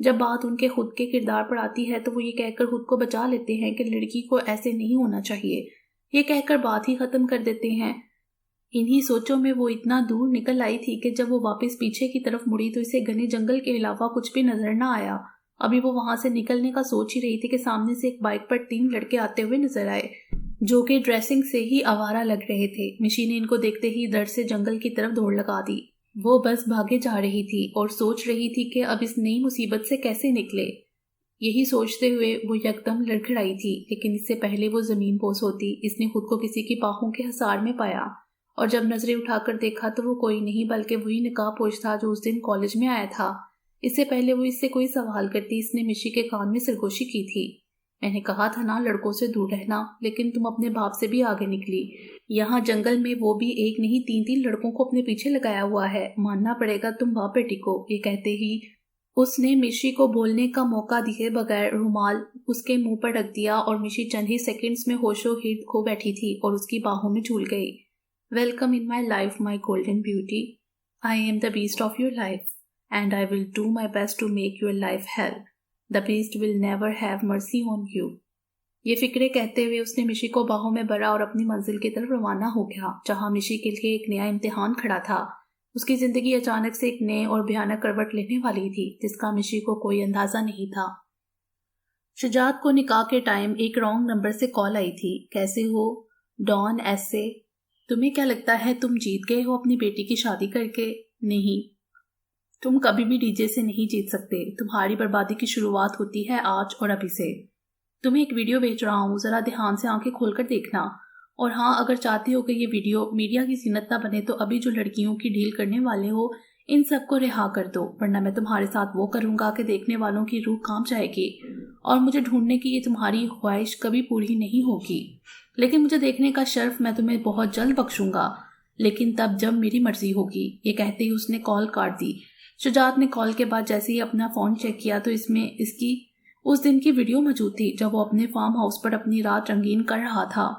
جب بات ان کے خود کے کردار پر آتی ہے تو وہ یہ کہہ کر خود کو بچا لیتے ہیں کہ لڑکی کو ایسے نہیں ہونا چاہیے، یہ کہہ کر بات ہی ختم کر دیتے ہیں۔ انہی سوچوں میں وہ اتنا دور نکل آئی تھی کہ جب وہ واپس پیچھے کی طرف مڑی تو اسے گھنے جنگل کے علاوہ کچھ بھی نظر نہ آیا۔ ابھی وہ وہاں سے نکلنے کا سوچ ہی رہی تھی کہ سامنے سے ایک بائک پر 3 لڑکے آتے ہوئے نظر آئے جو کہ ڈریسنگ سے ہی آوارہ لگ رہے تھے۔ مشی نے ان کو دیکھتے ہی ڈر سے جنگل کی طرف دوڑ لگا دی۔ وہ بس بھاگے جا رہی تھی اور سوچ رہی تھی کہ اب اس نئی مصیبت سے کیسے نکلے۔ یہی سوچتے ہوئے وہ یکدم لڑکھڑائی تھی، لیکن اس سے پہلے وہ زمین بوس ہوتی اس نے خود کو کسی کی باہوں کے حصار میں پایا، اور جب نظریں اٹھا کر دیکھا تو وہ کوئی نہیں بلکہ وہی نقاب پوش تھا جو اس دن کالج میں آیا تھا۔ اس سے پہلے وہ اس سے کوئی سوال کرتی اس نے مشی کے کان میں سرگوشی کی تھی۔ میں نے کہا تھا نا لڑکوں سے دور رہنا، لیکن تم اپنے باپ سے بھی آگے نکلی۔ یہاں جنگل میں وہ بھی ایک نہیں 3 لڑکوں کو اپنے پیچھے لگایا ہوا ہے، ماننا پڑے گا تم باپ بیٹی کو۔ یہ کہتے ہی اس نے مشی کو بولنے کا موقع دیے بغیر رومال اس کے منہ پر رکھ دیا اور مشی چند ہی سیکنڈز میں ہوش و ہرد کھو بیٹھی تھی اور اس کی باہوں میں جھول گئی۔ Welcome in my life, my golden beauty. I am the beast of your life, and I will do my best to make your life hell. The beast will never have mercy on you. یہ فکرے کہتے ہوئے اس نے مشی کو باہوں میں بھرا اور اپنی منزل کی طرف روانہ ہو گیا، جہاں مشی کے لیے ایک نیا امتحان کھڑا تھا۔ اس کی زندگی اچانک سے ایک نئے اور بھیانک کروٹ لینے والی تھی جس کا مشی کو کوئی اندازہ نہیں تھا۔ شجاعت کو نکاح کے ٹائم ایک رانگ نمبر سے کال آئی تھی۔ کیسے ہو ڈان ایسے؟ تمہیں کیا لگتا ہے تم جیت گئے ہو اپنی بیٹی کی شادی کر کے؟ نہیں، تم کبھی بھی ڈی جے سے نہیں جیت سکتے۔ تمہاری بربادی کی شروعات ہوتی ہے آج اور ابھی سے۔ تمہیں ایک ویڈیو بھیج رہا ہوں، ذرا دھیان سے آنکھیں کھول کر دیکھنا، اور ہاں اگر چاہتے ہو کہ یہ ویڈیو میڈیا کی زینت نہ بنے تو ابھی جو لڑکیوں کی ڈیل کرنے والے ہو ان سب کو رہا کر دو، ورنہ میں تمہارے ساتھ وہ کروں گا کہ دیکھنے والوں کی روح کانپ جائے گی، اور مجھے ڈھونڈنے کی یہ تمہاری خواہش کبھی پوری نہیں ہوگی، لیکن مجھے دیکھنے کا شرف میں تمہیں بہت جلد بخشوں گا، لیکن تب جب میری مرضی ہوگی۔ یہ کہتے ہی اس نے کال کاٹ دی۔ شجاعت نے کال کے بعد جیسے ہی اپنا فون چیک کیا تو اس میں اس دن کی ویڈیو موجود تھی جب وہ اپنے فارم ہاؤس پر اپنی رات رنگین کر رہا تھا۔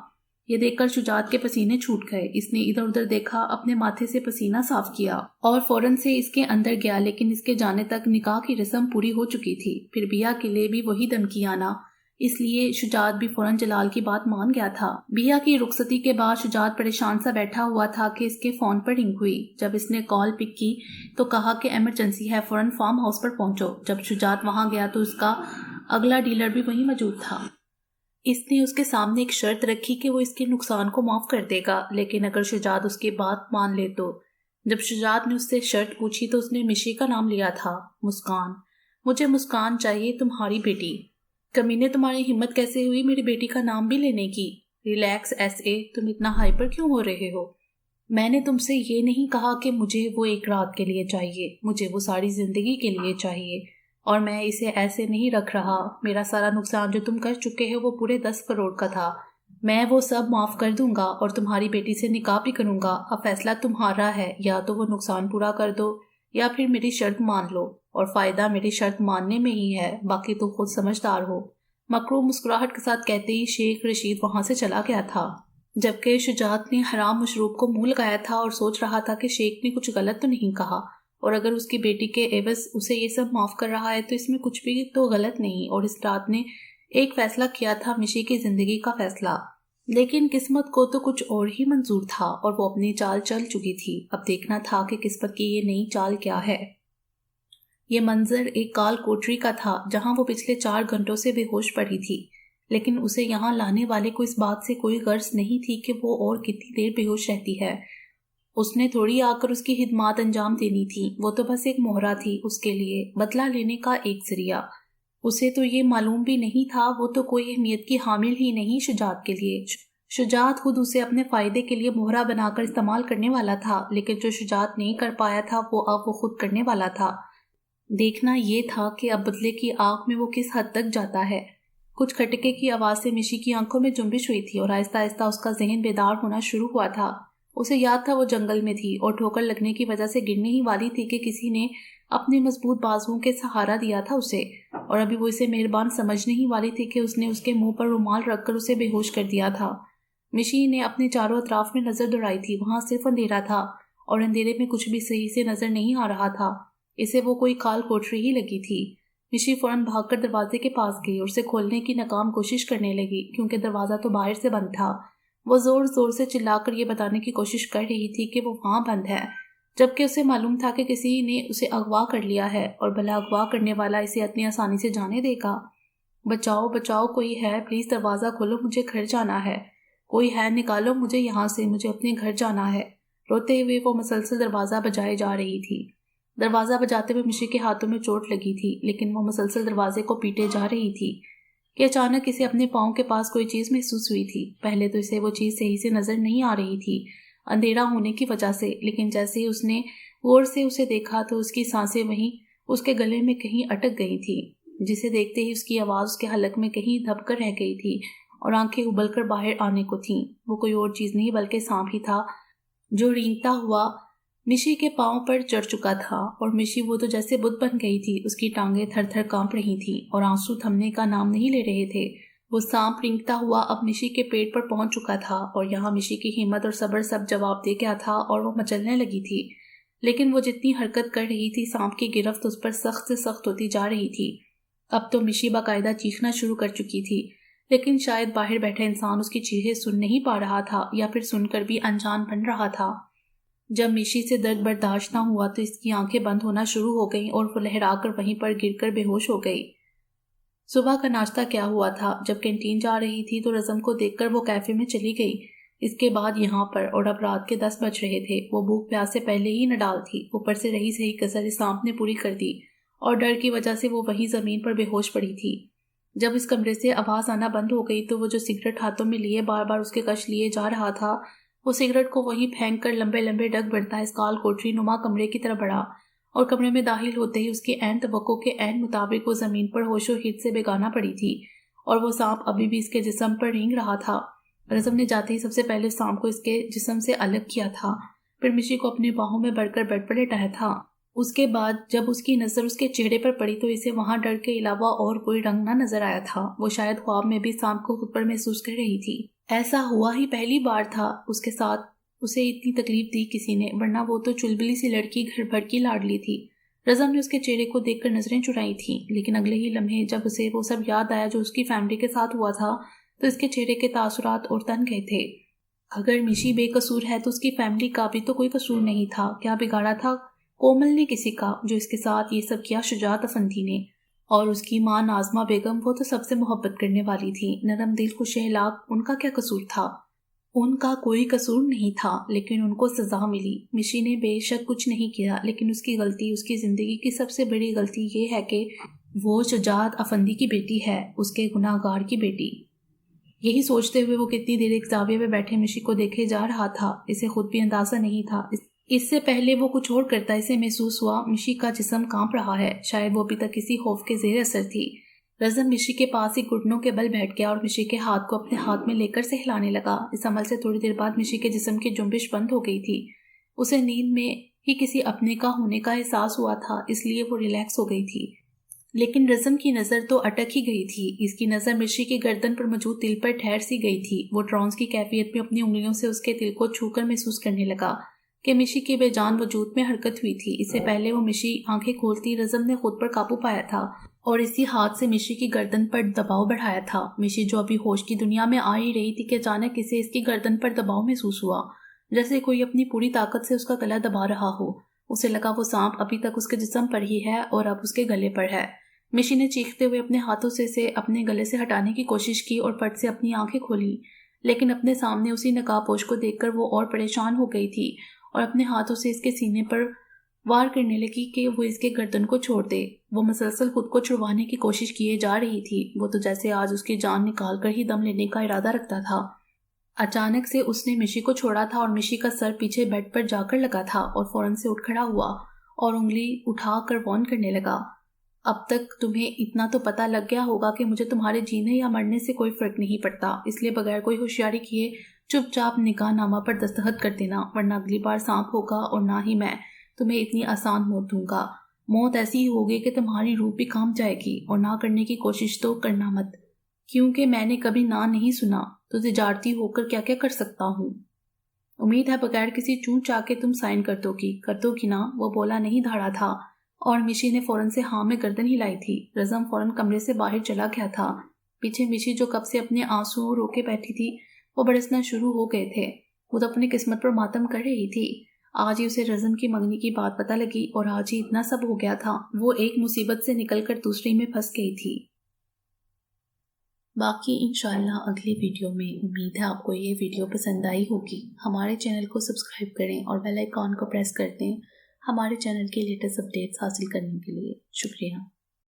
یہ دیکھ کر شجاعت کے پسینے چھوٹ گئے۔ اس نے ادھر ادھر دیکھا، اپنے ماتھے سے پسینہ صاف کیا اور فوراً سے اس کے اندر گیا، لیکن اس کے جانے تک نکاح کی رسم پوری ہو چکی تھی۔ پھر بیا کے لیے بھی وہی دھمکی آنا، اس لیے شجاعت بھی فوراً جلال کی بات مان گیا تھا۔ بیا کی رخصتی کے بعد شجاعت پریشان سا بیٹھا ہوا تھا کہ اس کے فون پر رنگ ہوئی۔ جب اس نے کال پک کی تو کہا کہ ایمرجنسی ہے، فوراً فارم ہاؤس پر پہنچو۔ جب شجاعت وہاں گیا تو اس کا اگلا ڈیلر بھی وہیں موجود تھا۔ اس نے اس کے سامنے ایک شرط رکھی کہ وہ اس کے نقصان کو معاف کر دے گا، لیکن اگر شجاعت اس کی بات مان لے تو۔ جب شجاعت نے اس سے شرط پوچھی تو اس نے مشی کا نام لیا تھا، مسکان۔ مجھے مسکان چاہیے، تمہاری بیٹی۔ کمینے، تمہاری ہمت کیسے ہوئی میری بیٹی کا نام بھی لینے کی؟ ریلیکس ایس اے، تم اتنا ہائپر کیوں ہو رہے ہو؟ میں نے تم سے یہ نہیں کہا کہ مجھے وہ ایک رات کے لیے چاہیے، مجھے وہ ساری زندگی کے لیے چاہیے، اور میں اسے ایسے نہیں رکھ رہا۔ میرا سارا نقصان جو تم کر چکے ہو وہ پورے 10 کروڑ کا تھا، میں وہ سب معاف کر دوں گا اور تمہاری بیٹی سے نکاح بھی کروں گا۔ اب فیصلہ تمہارا ہے، یا تو وہ نقصان پورا کر دو یا پھر میری شرط مان لو، اور فائدہ میری شرط ماننے میں ہی ہے، باقی تو خود سمجھدار ہو۔ مکروہ مسکراہٹ کے ساتھ کہتے ہی شیخ رشید وہاں سے چلا گیا تھا، جبکہ شجاعت نے حرام مشروب کو منہ لگایا تھا اور سوچ رہا تھا کہ شیخ نے کچھ غلط تو نہیں کہا، اور اگر اس کی بیٹی کے عوض اسے یہ سب معاف کر رہا ہے تو اس میں کچھ بھی تو غلط نہیں، اور اس رات نے ایک فیصلہ کیا تھا، مشی کی زندگی کا فیصلہ، لیکن قسمت کو تو کچھ اور ہی منظور تھا اور وہ اپنی چال چل چکی تھی۔ اب دیکھنا تھا کہ قسمت کی یہ نئی چال کیا ہے۔ یہ منظر ایک کال کوٹری کا تھا جہاں وہ پچھلے 4 گھنٹوں سے بے ہوش پڑی تھی، لیکن اسے یہاں لانے والے کو اس بات سے کوئی غرض نہیں تھی کہ وہ اور کتنی دیر بے ہوش رہتی ہے۔ اس نے تھوڑی آ کر اس کی خدمات انجام دینی تھی، وہ تو بس ایک مہرہ تھی اس کے لیے، بدلہ لینے کا ایک ذریعہ۔ اسے تو یہ معلوم بھی نہیں تھا، وہ تو کوئی اہمیت کی حامل ہی نہیں شجاعت کے لیے۔ شجاعت خود اسے اپنے فائدے کے لیے مہرہ بنا کر استعمال کرنے والا تھا، لیکن جو شجاعت نہیں کر پایا تھا وہ خود کرنے والا تھا۔ دیکھنا یہ تھا کہ اب بدلے کی آنکھ میں وہ کس حد تک جاتا ہے۔ کچھ کھٹکے کی آواز سے مشی کی آنکھوں میں جنبش ہوئی تھی اور آہستہ آہستہ اس کا ذہن بیدار ہونا شروع ہوا تھا۔ اسے یاد تھا وہ جنگل میں تھی اور ٹھوکر لگنے کی وجہ سے گرنے ہی والی تھی کہ کسی نے اپنے مضبوط بازوؤں کے سہارا دیا تھا اسے، اور ابھی وہ اسے مہربان سمجھنے ہی والی تھی کہ اس نے اس کے منہ پر رومال رکھ کر اسے بے ہوش کر دیا تھا۔ مشی نے اپنے چاروں اطراف میں نظر دوڑائی تھی، وہاں صرف اندھیرا تھا اور اندھیرے میں کچھ بھی صحیح سے نظر نہیں آ رہا تھا۔ اسے وہ کوئی کال کوٹری ہی لگی تھی۔ مشی فوراً بھاگ کر دروازے کے پاس گئی اور اسے کھولنے کی ناکام کوشش کرنے لگی کیونکہ دروازہ تو باہر سے بند تھا۔ وہ زور زور سے چلا کر یہ بتانے کی کوشش کر رہی تھی کہ وہ وہاں بند ہے، جبکہ اسے معلوم تھا کہ کسی نے اسے اغوا کر لیا ہے اور بھلا اغوا کرنے والا اسے اتنی آسانی سے جانے دے گا۔ بچاؤ بچاؤ، کوئی ہے، پلیز دروازہ کھولو، مجھے گھر جانا ہے، کوئی ہے، نکالو مجھے یہاں سے، مجھے اپنے گھر جانا ہے۔ روتے ہوئے وہ مسلسل دروازہ بجائے جا رہی تھی۔ دروازہ بجاتے ہوئے مشی کے ہاتھوں میں چوٹ لگی تھی، لیکن وہ مسلسل دروازے کو پیٹے جا رہی تھی کہ اچانک اسے اپنے پاؤں کے پاس کوئی چیز محسوس ہوئی تھی۔ پہلے تو اسے وہ چیز صحیح سے نظر نہیں آ رہی تھی اندھیرا ہونے کی وجہ سے، لیکن جیسے ہی اس نے غور سے اسے دیکھا تو اس کی سانسیں وہیں اس کے گلے میں کہیں اٹک گئی تھی، جسے دیکھتے ہی اس کی آواز اس کے حلق میں کہیں دب کر رہ گئی تھی اور آنکھیں ابل کر باہر آنے کو تھیں۔ وہ کوئی اور چیز نہیں بلکہ سانپ ہی تھا جو رینگتا ہوا مشی کے پاؤں پر چڑھ چکا تھا، اور مشی وہ تو جیسے بت بن گئی تھی۔ اس کی ٹانگیں تھر تھر کانپ رہی تھیں اور آنسو تھمنے کا نام نہیں لے رہے تھے۔ وہ سانپ رینگتا ہوا اب مشی کے پیٹ پر پہنچ چکا تھا، اور یہاں مشی کی ہمت اور صبر سب جواب دے گیا تھا اور وہ مچلنے لگی تھی۔ لیکن وہ جتنی حرکت کر رہی تھی سانپ کی گرفت اس پر سخت سے سخت ہوتی جا رہی تھی۔ اب تو مشی باقاعدہ چیخنا شروع کر چکی تھی، لیکن شاید باہر بیٹھا انسان اس کی چیخیں سن نہیں پا رہا تھا، یا پھر سن کر بھی انجان بن رہا تھا۔ جب مشی سے درد برداشت نہ ہوا تو اس کی آنکھیں بند ہونا شروع ہو گئیں اور وہ لہرا کر وہیں پر گر کر بے ہوش ہو گئی۔ صبح کا ناشتہ کیا ہوا تھا؟ جب کینٹین جا رہی تھی تو رزم کو دیکھ کر وہ کیفے میں چلی گئی، اس کے بعد یہاں پر، اور اب رات کے 10 بج رہے تھے۔ وہ بھوک پیاس سے پہلے ہی نڈال تھی، اوپر سے رہی صحیح کسر اس سانپ نے پوری کر دی، اور ڈر کی وجہ سے وہ وہیں زمین پر بے ہوش پڑی تھی۔ جب اس کمرے سے آواز آنا بند ہو گئی تو وہ جو سگریٹ ہاتھوں میں لیے بار بار اس کے کش لیے جا رہا تھا، وہ سگریٹ کو وہیں پھینک کر لمبے لمبے ڈگ بڑھتا اس کال کوٹری نما کمرے کی طرف بڑھا، اور کمرے میں داخل ہوتے ہی اس کے عین توقع کے عین مطابق وہ زمین پر ہوش و ہٹ سے بیگانہ پڑی تھی، اور وہ سانپ ابھی بھی اس کے جسم پر رینگ رہا تھا۔ رزم نے جاتے ہی سب سے پہلے سانپ کو اس کے جسم سے الگ کیا تھا، پھر مشی کو اپنے باہوں میں بڑھ کر بیڈ پر لٹایا تھا۔ اس کے بعد جب اس کی نظر اس کے چہرے پر پڑی تو اسے وہاں ڈر کے علاوہ اور کوئی رنگ نہ نظر آیا تھا۔ وہ شاید خواب میں بھی سانپ کو خود پر محسوس کر رہی تھی۔ ایسا ہوا ہی پہلی بار تھا اس کے ساتھ اسے اتنی تکلیف دی کسی نے، ورنہ وہ تو چلبلی سی لڑکی گھر بھر کی لاڈلی تھی۔ رزم نے اس کے چہرے کو دیکھ کر نظریں چرائی تھیں، لیکن اگلے ہی لمحے جب اسے وہ سب یاد آیا جو اس کی فیملی کے ساتھ ہوا تھا تو اس کے چہرے کے تاثرات اور تن گئے تھے۔ اگر مشی بے قصور ہے تو اس کی فیملی کا بھی تو کوئی قصور نہیں تھا۔ کیا بگاڑا تھا کومل نے کسی کا جو اس کے ساتھ یہ سب کیا شجاعت افندی نے؟ اور اس کی ماں نازمہ بیگم، وہ تو سب سے محبت کرنے والی تھی، نرم دل، خوش اخلاق، ان کا کیا قصور تھا؟ ان کا کوئی قصور نہیں تھا، لیکن ان کو سزا ملی۔ مشی نے بے شک کچھ نہیں کیا، لیکن اس کی غلطی، اس کی زندگی کی سب سے بڑی غلطی یہ ہے کہ وہ شجاعت افندی کی بیٹی ہے، اس کے گناہ گار کی بیٹی۔ یہی سوچتے ہوئے وہ کتنی دیر ایک زاویے میں بیٹھے مشی کو دیکھے جا رہا تھا۔ اسے خود بھی اندازہ نہیں تھا، اس سے پہلے وہ کچھ اور کرتا۔ اسے محسوس ہوا مشی کا جسم کانپ رہا ہے، شاید وہ ابھی تک کسی خوف کے زیر اثر تھی۔ رزم مشی کے پاس ہی گھٹنوں کے بل بیٹھ گیا اور مشی کے ہاتھ کو اپنے ہاتھ میں لے کر سہلانے لگا۔ اس عمل سے تھوڑی دیر بعد مشی کے جسم کی جنبش بند ہو گئی تھی۔ اسے نیند میں ہی کسی اپنے کا ہونے کا احساس ہوا تھا، اس لیے وہ ریلیکس ہو گئی تھی۔ لیکن رزم کی نظر تو اٹک ہی گئی تھی۔ اس کی نظر مشی کی گردن پر موجود تل پر ٹھہر سی گئی تھی۔ وہ ٹرانس کی کیفیت میں اپنی انگلیوں سے اس کے تل کو چھو کر محسوس کرنے لگا کہ مشی کے بے جان وجود میں حرکت ہوئی تھی۔ اس سے پہلے وہ مشی آنکھیں کھولتی رزم نے خود پر قابو پایا تھا اور اسی ہاتھ سے مشی کی گردن پر دباؤ بڑھایا تھا۔ مشی جو ابھی ہوش کی دنیا میں آ ہی رہی تھی کہ اچانک اسے اس کی گردن پر دباؤ محسوس ہوا، جیسے کوئی اپنی پوری طاقت سے اس کا گلا دبا رہا ہو۔ اسے لگا وہ سانپ ابھی تک اس کے جسم پر ہی ہے اور اب اس کے گلے پر ہے۔ مشی نے چیختے ہوئے اپنے ہاتھوں سے اسے اپنے گلے سے ہٹانے کی کوشش کی اور پٹ سے اپنی آنکھیں کھولی، لیکن اپنے سامنے اسی نقاب پوش کو دیکھ کر وہ اور پریشان ہو گئی تھی اور اپنے ہاتھوں سے اس کے سینے پر وار کرنے لگی کہ وہ اس کے گردن کو چھوڑ دے۔ وہ مسلسل خود کو چھڑوانے کی کوشش کیے جا رہی تھی، وہ تو جیسے آج اس کی جان نکال کر ہی دم لینے کا ارادہ رکھتا تھا۔ اچانک سے اس نے مشی کو چھوڑا تھا اور مشی کا سر پیچھے بیڈ پر جا کر لگا تھا اور فوراً سے اٹھ کھڑا ہوا اور انگلی اٹھا کر وارن کرنے لگا، اب تک تمہیں اتنا تو پتہ لگ گیا ہوگا کہ مجھے تمہارے جینے یا مرنے سے کوئی فرق نہیں پڑتا، اس لیے بغیر کوئی ہوشیاری کیے چپ چاپ نکاح نامہ پر دستخط کر دینا، ورنہ اگلی بار سانپ ہوگا اور نہ ہی میں تمہیں اتنی آسان موت دوں گا۔ موت ایسی ہی ہوگی کہ تمہاری روح بھی کام جائے گی، اور نہ کرنے کی کوشش تو کرنا مت، کیونکہ میں نے کبھی نہ نہیں سنا، تو تجارتی ہو کر کیا کیا کر سکتا ہوں۔ امید ہے بغیر کسی چون چا کے تم سائن کر دو گی نا؟ وہ بولا نہیں دھاڑا تھا اور مشی نے فوراً سے ہاں میں گردن ہلائی تھی۔ رزم فوراً کمرے سے باہر چلا گیا تھا۔ پیچھے مشی جو کب سے اپنے آنسو روکے بیٹھی تھی وہ برسنا شروع ہو گئے تھے۔ وہ تو اپنی قسمت پر ماتم کر رہی تھی۔ آج ہی اسے رزم کی منگنی کی بات پتہ لگی اور آج ہی اتنا سب ہو گیا تھا۔ وہ ایک مصیبت سے نکل کر دوسری میں پھنس گئی تھی۔ باقی انشاءاللہ اگلی ویڈیو میں۔ امید ہے آپ کو یہ ویڈیو پسند آئی ہوگی۔ ہمارے چینل کو سبسکرائب کریں اور بیل آئیکن کو پریس کر دیں ہمارے چینل کے لیٹسٹ اپڈیٹس حاصل کرنے کے لیے۔ شکریہ۔